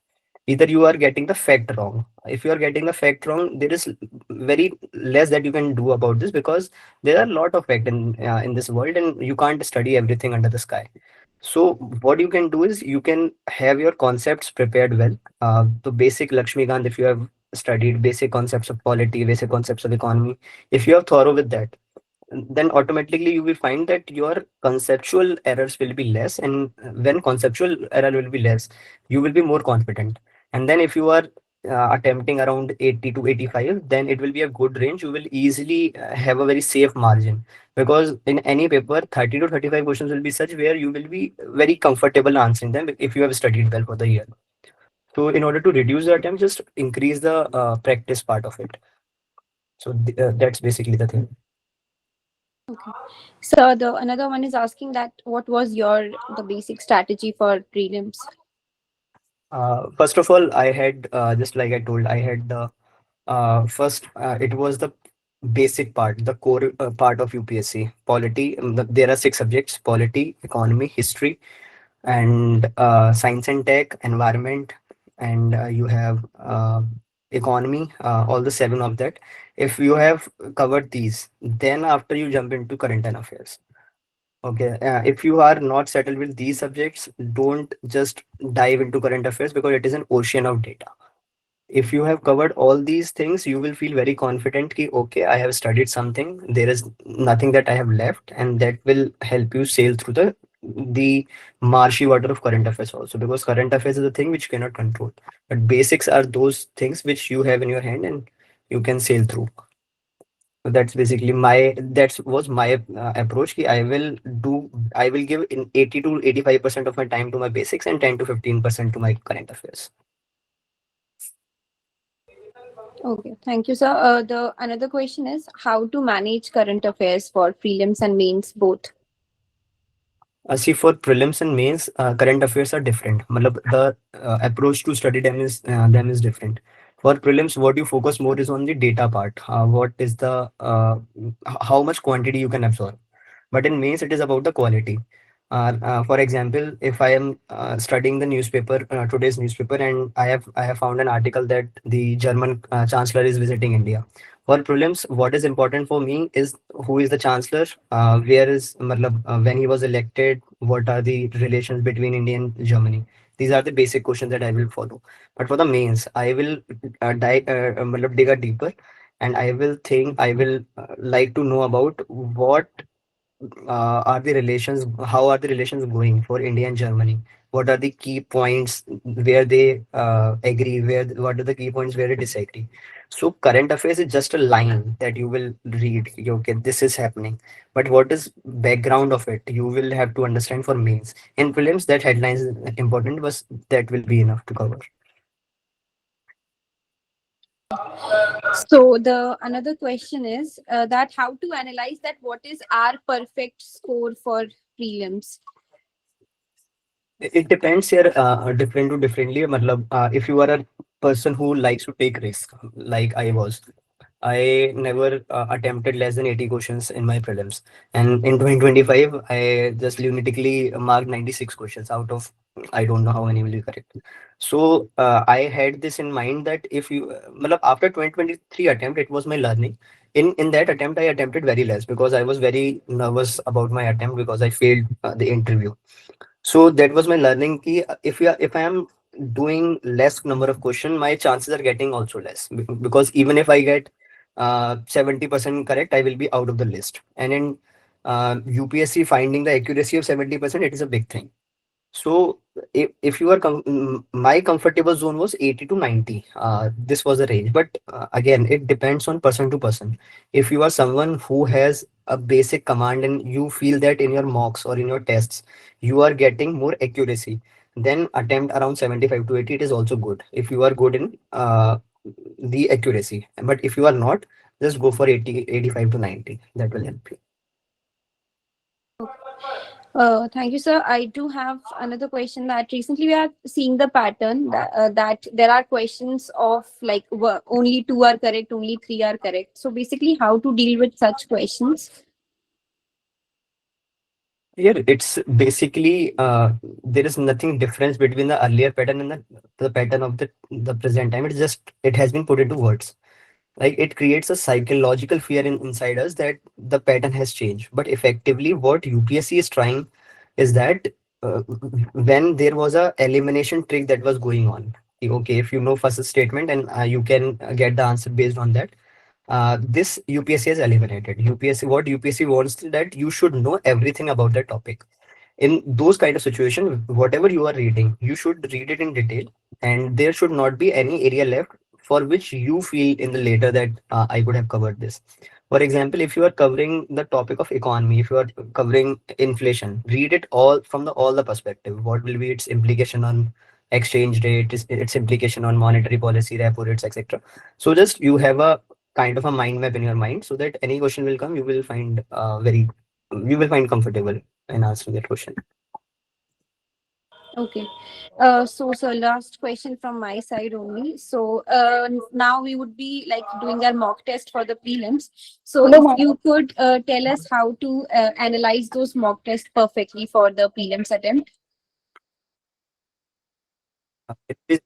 Either you are getting the fact wrong. If you are getting the fact wrong, there is very less that you can do about this because there are a lot of fact in this world, and you can't study everything under the sky. So what you can do is you can have your concepts prepared well. The basic Lakshmikant, if you have studied basic concepts of polity, basic concepts of economy, if you are thorough with that, then automatically you will find that your conceptual errors will be less, and when conceptual error will be less, you will be more confident. And then if you are attempting around 80 to 85, then it will be a good range. You will easily have a very safe margin, because in any paper 30 to 35 questions will be such where you will be very comfortable answering them if you have studied well for the year. So in order to reduce the attempt, just increase the practice part of it. So that's basically the thing.
Okay. So the another one is asking that what was your the basic strategy for prelims?
First of all, I had just like I told, I had the first. It was the basic part, the core part of UPSC. Polity, there are six subjects: polity, economy, history, and science and tech, environment, and you have economy, all the seven of that. If you have covered these, then after you jump into current and affairs. Okay, if you are not settled with these subjects, don't just dive into current affairs because it is an ocean of data. If you have covered all these things, you will feel very confident ki, okay, I have studied something, there is nothing that I have left, and that will help you sail through the marshy water of current affairs also, because current affairs is a thing which you cannot control, but basics are those things which you have in your hand and you can sail through. So that's basically that was my approach ki I will give in 80 to 85% of my time to my basics and 10 to 15% to my current affairs.
Okay, thank you, sir. The another question is how to manage current affairs for prelims and mains both.
See, for prelims and mains, current affairs are different. Matlab, the approach to study them is different. For prelims, what you focus more is on the data part. What is the how much quantity you can absorb. But in mains, it is about the quality. For example, if I am studying the newspaper, today's newspaper, and I have found an article that the German chancellor is visiting India. For prelims, what is important for me is who is the chancellor, where is matlab, when he was elected, what are the relations between India and Germany. These are the basic questions that I will follow. But for the mains, I will matlab, dig a deeper, and I will like to know about what are the relations, how are the relations going for India and Germany? What are the key points where they agree? What are the key points where they disagree? So current affairs is just a line that you will read. Okay, this is happening, but what is background of it? You will have to understand for mains. In prelims, that headlines is important, but that will be enough to cover.
So the another question is that how to analyze that what is our perfect score for prelims.
It depends here, different to differently. Matlab, if you are a person who likes to take risk, like I was, I never attempted less than 80 questions in my prelims. And in 2025, I just lunatically marked 96 questions out of I don't know how many will be correct. So I had this in mind that if you, matlab, after 2023 attempt, it was my learning. In that attempt, I attempted very less because I was very nervous about my attempt because I failed the interview. So that was my learning key. If I am doing less number of question, my chances are getting also less because even if I get 70% correct, I will be out of the list. And in UPSC finding the accuracy of 70%, it is a big thing. So if you are my comfortable zone was 80 to 90. This was the range, but again, it depends on person to person. If you are someone who has a basic command and you feel that in your mocks or in your tests you are getting more accuracy, then attempt around 75 to 80. It is also good if you are good in the accuracy. But if you are not, just go for 80, 85 to 90. That will help you.
Thank you, sir. I do have another question that recently we are seeing the pattern that there are questions of like only two are correct, only three are correct. So basically, how to deal with such questions?
Here, it's basically there is nothing difference between the earlier pattern and the pattern of the present time. It's just it has been put into words. Like it creates a psychological fear inside us that the pattern has changed. But effectively, what UPSC is trying is that when there was a elimination trick that was going on. Okay, if you know first statement and you can get the answer based on that, this UPSC has eliminated. What UPSC wants is that you should know everything about the topic. In those kind of situation, whatever you are reading, you should read it in detail, and there should not be any area left for which you feel in the later that I could have covered this. For example, if you are covering the topic of economy, if you are covering inflation, read it all from the all the perspective. What will be its implication on exchange rate, its implication on monetary policy, repo rates, etc. So just you have a kind of a mind map in your mind, so that any question will come, you will find you will find comfortable in answering that question.
Okay. So last question from my side only. So now we would be like doing our mock test for the prelims. So
Hello,
if
ma'am.
you could tell us how to analyze those mock tests perfectly for the prelims attempt.
It is-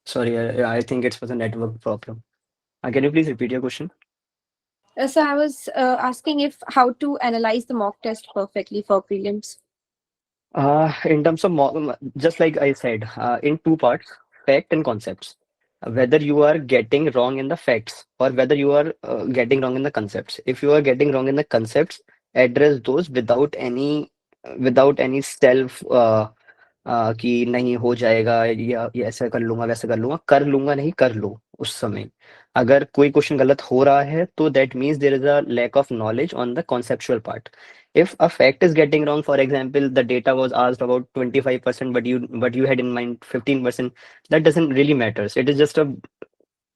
Sorry, I think it was a network problem. Can you please repeat your question?
So I was asking if how to analyze the mock test perfectly for prelims.
In terms of just like I said, in two parts, fact and concepts. Whether you are getting wrong in the facts or whether you are getting wrong in the concepts. If you are getting wrong in the concepts, address those without any self कि नहीं हो जाएगा या ये ऐसा कर लूंगा नहीं कर लो उस समय अगर कोई क्वेश्चन गलत हो रहा है तो that means there is a lack of knowledge on the conceptual part. If a fact is getting wrong, for example, the data was asked about 25%, but you had in mind 15%, that doesn't really matters. It is just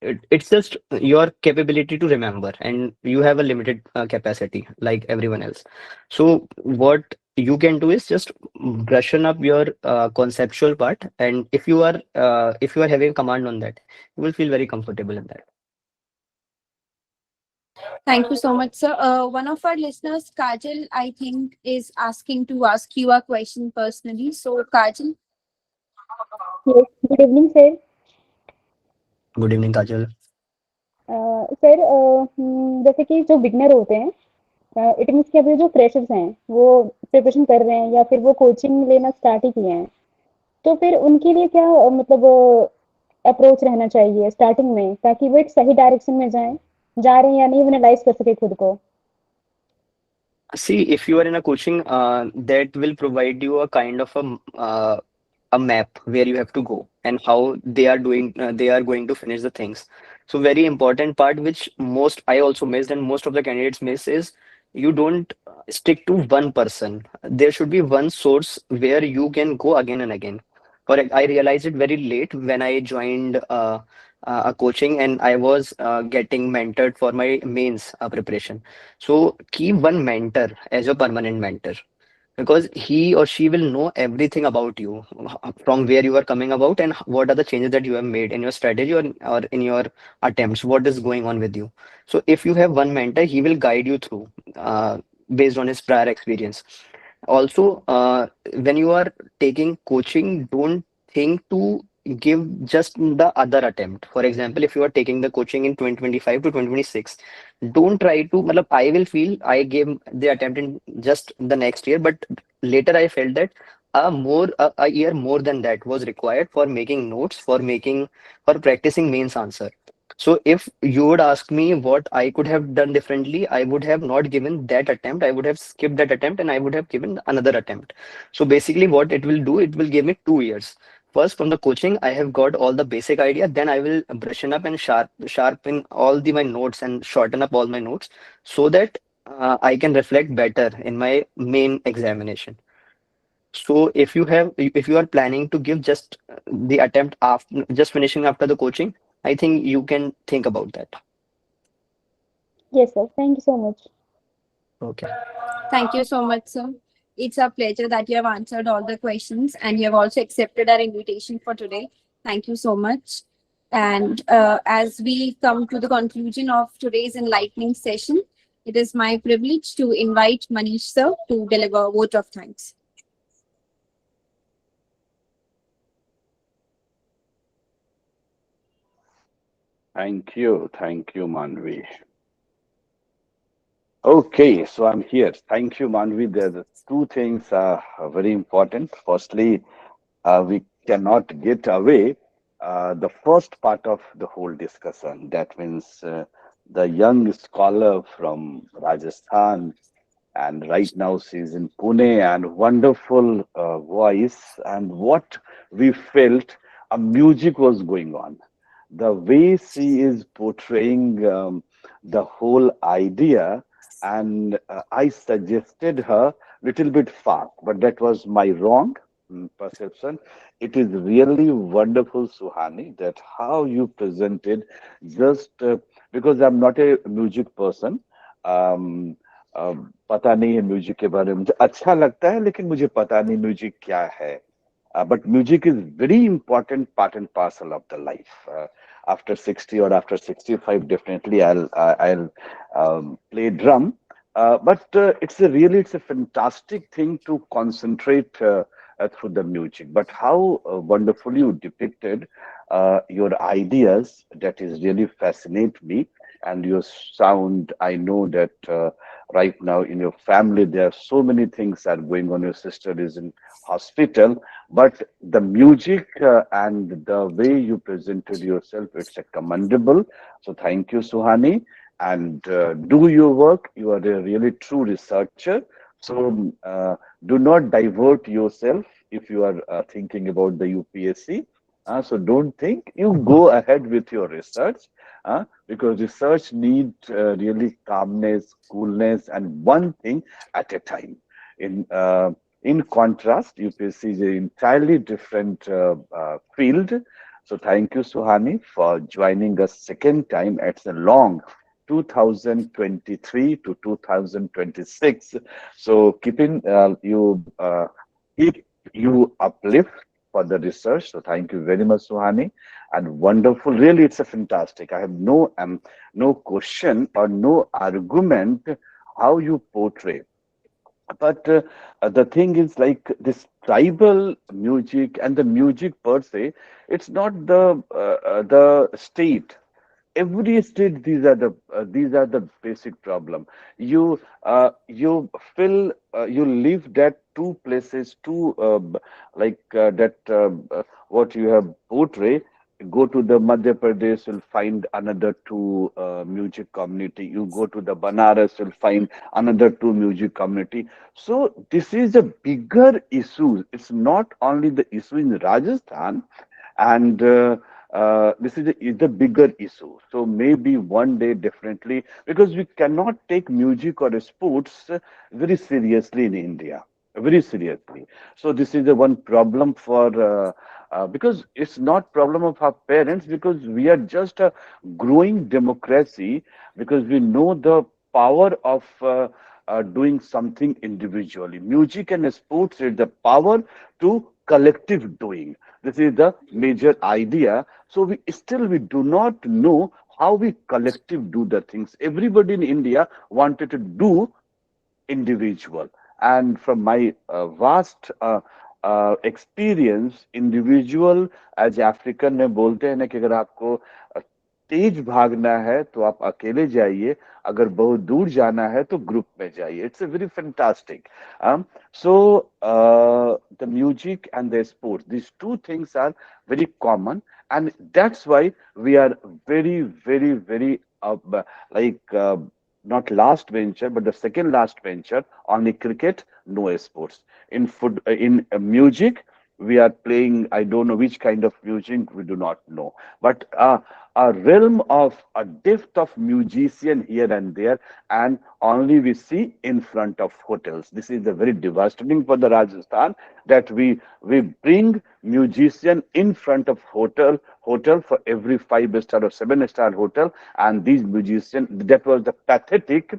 it's just your capability to remember, and you have a limited capacity like everyone else. So what you can do is just brushing up your conceptual part, and if you are having command on that, you will feel very comfortable in that.
Thank you so much, sir. One of our listeners, Kajal, I think, is asking to ask you a question personally. So, Kajal,
Yes, good evening, sir.
Good evening, Kajal.
Sir जैसे कि जो beginner होते हैं it means कि अभी जो freshers हैं वो प्रिपरेशन कर रहे हैं या फिर वो कोचिंग लेना स्टार्ट ही किए हैं तो फिर उनके लिए क्या मतलब अप्रोच रहना चाहिए स्टार्टिंग में ताकि वो एक सही डायरेक्शन में जाएं जा रहे हैं या नहीं वो एनालाइज कर सके खुद को
See, if you are in a coaching, that will provide you a kind of a map where you have to go and how they are going to finish the things. So very important part which most I also missed and most of the candidates miss is you don't stick to one person. There should be one source where you can go again and again. Correct. I realized it very late when I joined a coaching and I was getting mentored for my mains preparation. So keep one mentor as your permanent mentor because he or she will know everything about you from where you are coming about and what are the changes that you have made in your strategy or in your attempts, what is going on with you. So if you have one mentor, he will guide you through based on his prior experience. Also, when you are taking coaching, don't think to give just the other attempt. For example, if you are taking the coaching in 2025 to 2026, don't try to, matlab, I will feel I gave the attempt in just the next year, but later I felt that a year more than that was required for making notes, for practicing mains answer. So if you would ask me what I could have done differently, I would have not given that attempt. I would have skipped that attempt and I would have given another attempt. So basically what it will do, it will give me 2 years. First, from the coaching, I have got all the basic idea. Then I will brush up and sharpen all my notes and shorten up all my notes so that I can reflect better in my main examination. So if you are planning to give just the attempt after just finishing after the coaching, I think you can think about that.
Yes sir thank you so much
Okay.
thank you so much, sir. It's a pleasure that you have answered all the questions and you have also accepted our invitation for today. Thank you so much. And as we come to the conclusion of today's enlightening session, it is my privilege to invite Manish sir to deliver a vote of thanks.
Thank you, Manvi. Okay, so I'm here. Thank you, Manvi. The two things are very important. Firstly, we cannot get away the first part of the whole discussion. That means the young scholar from Rajasthan, and right now she's in Pune, and wonderful voice. And what we felt, a music was going on. The way she is portraying. the whole idea, and I suggested her little bit fast, but that was my wrong perception. It is really wonderful, Suhani, that how you presented, just because I'm not a music person. um, पता नहीं है music के बारे में, मुझे अच्छा लगता है लेकिन मुझे पता नहीं म्यूजिक क्या है. But music is very important part and parcel of the life. After 60 or after 65, definitely I'll play drum. But it's a fantastic thing to concentrate through the music. But how wonderfully you depicted your ideas, that is really fascinate me. And your sound, I know that right now in your family there are so many things are going on. Your sister is in hospital, but the music and the way you presented yourself, it's a commendable. So thank you, Suhani. And do your work. You are a really true researcher. So do not divert yourself if you are thinking about the UPSC. So don't think. You go ahead with your research, because research needs really calmness, coolness, and one thing at a time. In in contrast, UPSC is an entirely different field. So thank you, Suhani, for joining us second time. It's a long 2023 to 2026. So keep you uplift for the research. So thank you very much, Suhani, and wonderful. Really, it's a fantastic. I have no question or no argument how you portray, but the thing is, like this tribal music and the music per se, it's not the state. Every state, these are the basic problem. You feel you live that two places, two like that what you have portray. Go to the Madhya Pradesh, you'll find another two music community. You go to the Banaras, you'll find another two music community. So this is a bigger issue. It's not only the issue in Rajasthan, and this is the bigger issue. So maybe one day, definitely, because we cannot take music or sports very seriously in India, very seriously. So this is the one problem for because it's not problem of our parents, because we are just a growing democracy, because we know the power of doing something individually. Music and sports is the power to collective doing. This is the major idea. So we do not know how we collective do the things. Everybody in India wanted to do individual. And from my vast experience, individual, as African में बोलते हैं ना कि अगर आपको तेज भागना है तो आप अकेले जाइए, अगर बहुत दूर जाना है तो ग्रुप में जाइए. It's a very fantastic. So the music and the sports, these two things are very common, and that's why we are very, very, very like not last venture, but the second last venture. Only cricket, no sports. In music, we are playing. I don't know which kind of music. We do not know, but a realm of a depth of musician here and there, and only we see in front of hotels. This is a very devastating for the Rajasthan, that we bring musician in front of hotel for every 5-star or 7-star hotel, and these musicians, that was the pathetic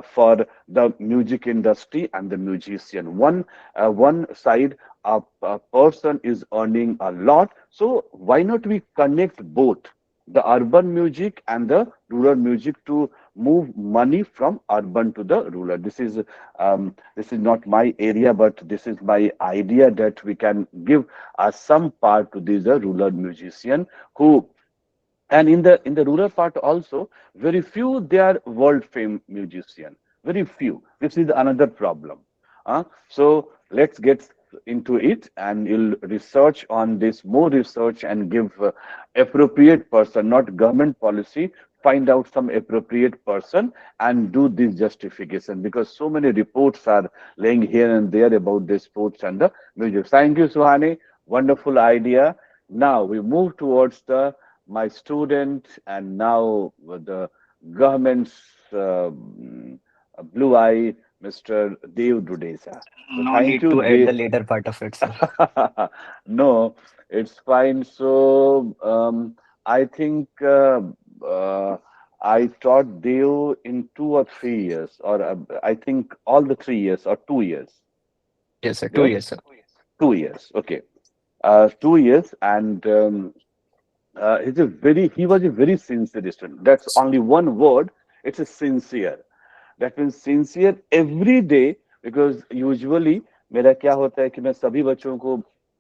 for the music industry and the musician. One side, a person is earning a lot, so why not we connect both the urban music and the rural music to move money from urban to the rural. This is not my area, but this is my idea, that we can give some part to these rural musician who. And in the rural part also, very few they are world fame musician. Very few. This is another problem. So let's get into it, and you'll research on this, more research, and give appropriate person, not government policy. Find out some appropriate person and do this justification, because so many reports are laying here and there about the sports and the music. Thank you, Suhani. Wonderful idea. Now we move towards the my student, and now the government's blue eye, Mr. Dev Dudesa. So
No
thank
need
you,
to add the
Dev.
later part of it, sir.
No, it's fine. So I think I taught Dev in 2 or 3 years, or I think all the 3 years or 2 years.
Yes, sir. Two
Dev?
years, sir.
2 years. Okay. 2 years, and he was a very sincere student. That's only one word. It's a sincere. That means sincere every day, because usually मेरा क्या होता है कि मैं सभी बच्चों को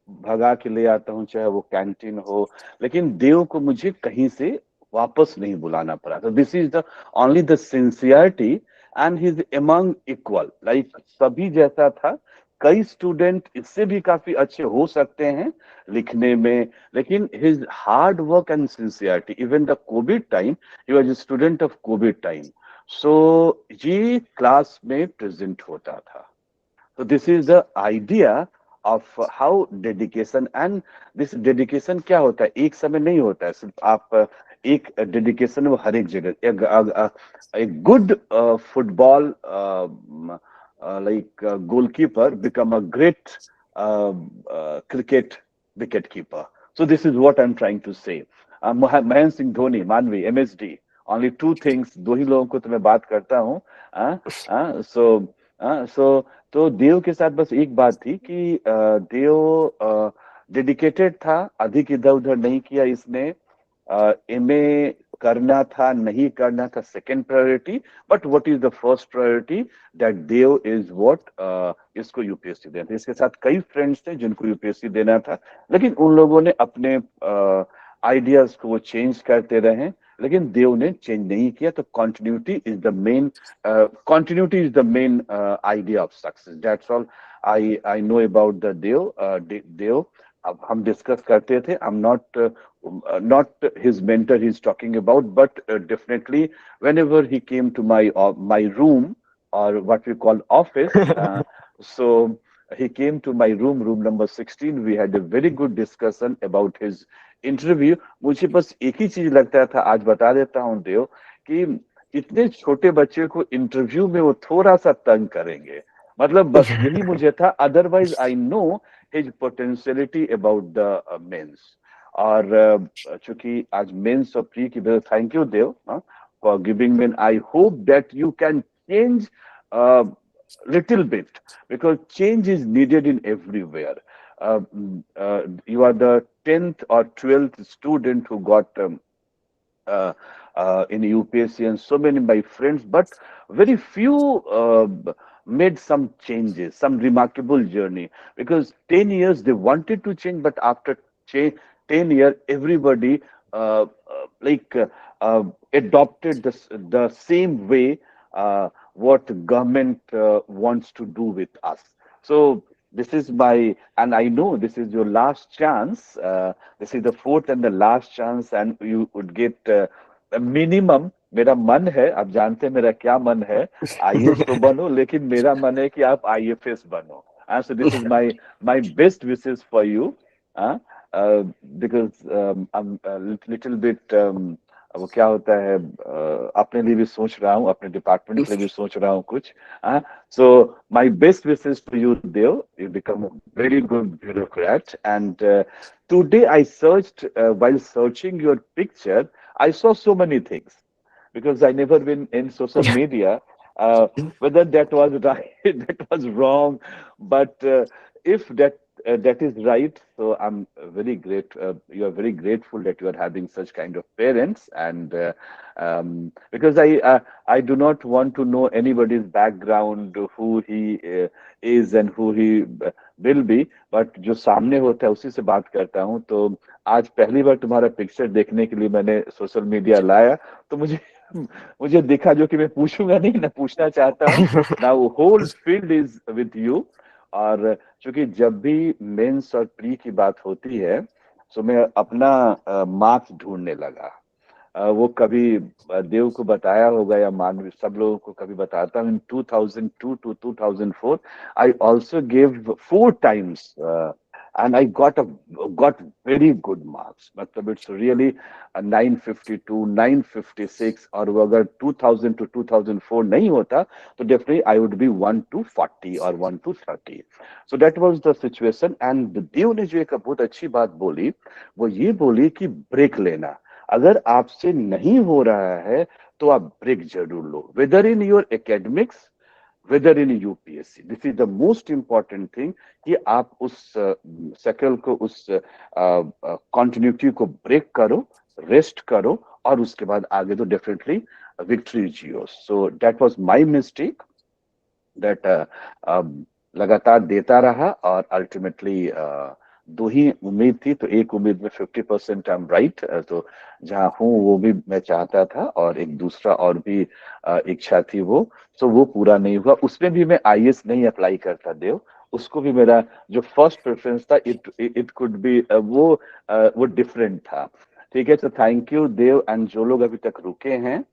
भगा के ले आता हूँ, चाहे वो कैंटीन हो, लेकिन देव को मुझे कहीं से वापस नहीं बुलाना पड़ा. तो this is the only the sincerity, and he is among equal, like सभी जैसा था. कई स्टूडेंट इससे भी काफी अच्छे हो सकते हैं लिखने में, लेकिन his hard work and sincerity, even the COVID time, he was a student of COVID time. So ये क्लास में प्रेजेंट होता था. So this is the idea of how dedication, and this dedication क्या होता है, एक समय नहीं होता है. सिर्फ आप एक डेडिकेशन वो हर एक जगह. एक good football like goalkeeper become a great cricket wicket keeper. So this is what I'm trying to say. Mahendra Singh Dhoni, मानवी, MSD, only two things, दो ही लोगों को तो मैं बात करता हूँ. सो तो देव के साथ बस एक बात थी कि देव डेडिकेटेड था, अधिक इधर उधर नहीं किया इसने. MA करना था नहीं करना था second priority, but what is the first priority, that Dev is what इसको यूपीएससी देना था. इसके साथ कई फ्रेंड्स थे जिनको यूपीएससी देना था, लेकिन उन लोगों ने अपने आइडियाज को वो चेंज करते रहे, लेकिन देव ने चेंज नहीं किया. तो continuity is the main idea of success. That's all I know about the Dev. अब हम डिस्कस करते थे. I'm not his mentor he's talking about, but definitely whenever he came to my room, or what we call office, so he came to my room number 16. We had a very good discussion about his interview. मुझे बस एक ही चीज लगता था, आज बता देता हूँ देव, कि इतने छोटे बच्चे को इंटरव्यू में वो थोड़ा सा तंग करेंगे. मतलब बस यही मुझे था. Otherwise I know his potentiality about the mains. और चूंकि आज मेंस और प्री की वजह, thank you Dev for giving main. I hope that you can change little bit, because change is needed in everywhere. You are the 10th or 12th student who got uh, in UPSC, and so many my friends, but very few made some changes, some remarkable journey, because 10 years they wanted to change, but after 10 years, everybody like adopted the same way what government wants to do with us. So this is my, and I know this is your last chance. This is the fourth and the last chance, and you would get a minimum. मेरा मन है, आप जानते हैं मेरा क्या मन है, IAS तो बनो, लेकिन मेरा मन है कि आप IFS बनो. So this is my best wishes for you. Because I'm a little bit वो क्या होता है, अपने लिए भी सोच रहा हूँ, अपने डिपार्टमेंट के लिए भी सोच रहा हूँ कुछ. So my best wishes to you, Deo. You become a very good bureaucrat. And today I searched, while searching your picture, I saw so many things, because I never been in social media. Whether that was right, that was wrong, but if that is right, so I'm very great. You are very grateful that you are having such kind of parents, and because I do not want to know anybody's background, who he is and who he will be, but जो सामने होता है उसी से बात करता हूँ. तो आज पहली बार तुम्हारा पिक्चर देखने के लिए मैंने सोशल मीडिया लाया, तो मुझे दिखा, जो कि मैं पूछूंगा नहीं ना, पूछना चाहता हूँ. Now whole field is with you. और चूंकि जब भी मेंस और प्री की बात होती है, तो मैं अपना मार्क्स ढूंढने लगा. वो कभी देव को बताया होगा, या मानव सब लोगों को कभी बताता हूँ. इन 2002 to 2004 I also gave 4 times and I got very good marks. मतलब it's really 952, 956, और वो अगर 2000 to 2004 नहीं होता तो definitely I would be 1 to 40 or 1 to 30. So that was the situation. And देव ने जो एक बहुत अच्छी बात बोली, वो ये बोली कि ब्रेक लेना, अगर आपसे नहीं हो रहा है तो आप ब्रेक जरूर लो, whether in your academics, whether in UPSC. This is the most important thing कि आप उस साइकिल को, उस कंटिन्यूटी को ब्रेक करो, रेस्ट करो, और उसके बाद आगे तो definitely victory is yours. So that was my mistake, that लगातार देता रहा, और अल्टीमेटली दो ही उम्मीद थी, तो एक उम्मीद में 50% आई एम राइट, तो जहां हूँ वो भी मैं चाहता था, और एक दूसरा और भी इच्छा थी वो, सो वो पूरा नहीं हुआ. उसमें भी मैं आईएएस नहीं अप्लाई करता देव, उसको भी मेरा जो फर्स्ट प्रेफरेंस था, इट इट कुड बी वो डिफरेंट था. ठीक है, तो थैंक यू देव, एंड जो लोग अभी तक रुके हैं.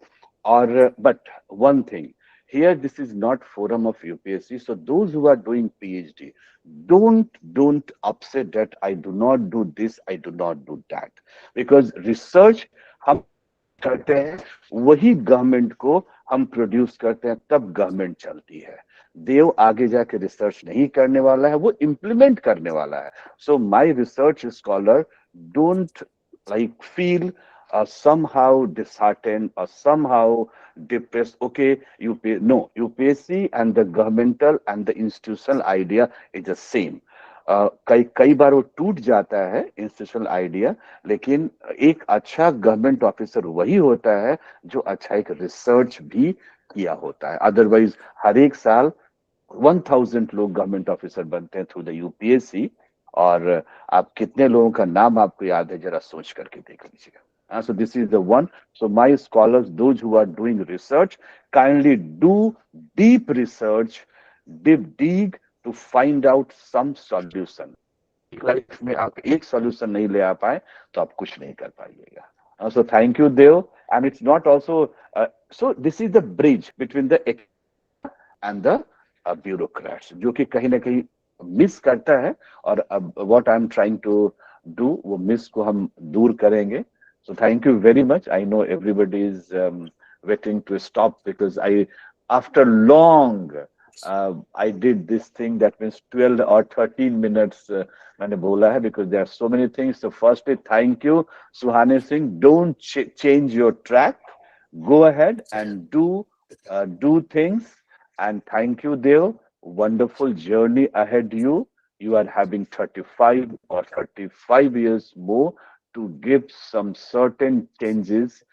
और but one thing, here this is not forum of UPSC, so those who are doing PhD, don't upset that I do not do this, I do not do that, because research हम करते हैं, वही government को हम produce करते हैं, तब government चलती है. देव आगे जाके रिसर्च नहीं करने वाला है, वो इम्प्लीमेंट करने वाला है. So my research scholar don't like feel somehow disheartened or somehow depressed. Okay, no, UPSC and the governmental and the institutional idea is the same. कई कई बार वो टूट जाता है इंस्टीट्यूशनल आइडिया, लेकिन एक अच्छा गवर्नमेंट ऑफिसर वही होता है जो अच्छा एक रिसर्च भी किया होता है. अदरवाइज हर एक साल 1000 लोग गवर्नमेंट ऑफिसर बनते हैं थ्रू द यूपीएससी, और आप कितने लोगों का नाम आपको याद है, जरा सोच करके देख लीजिएगा. So this is the one. So my scholars, those who are doing research, kindly do deep research, deep dig to find out some solution. Life में आप एक सॉल्यूशन नहीं ले आ पाए तो आप कुछ नहीं कर पाइएगा. So thank you Dev, and it's not also so this is the bridge between the and the bureaucrats, जो कि कहीं ना कहीं मिस करता है, और अब what I am trying to do, वो मिस को हम दूर करेंगे. So thank you very much. I know everybody is waiting to stop, because I, after long, I did this thing that means 12 or 13 minutes मैंने बोला है, because there are so many things. So firstly, thank you, Suhani Singh. Don't change your track. Go ahead and do things. And thank you, Dev. Wonderful journey ahead you. You are having 35 or 35 years more to give some certain changes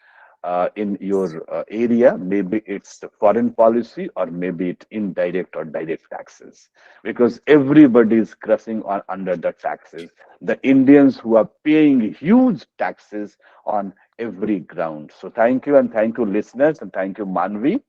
in your area. Maybe it's the foreign policy, or maybe it's indirect or direct taxes, because everybody is crushing under the taxes. The Indians who are paying huge taxes on every ground. So thank you, and thank you listeners, and thank you Manvi.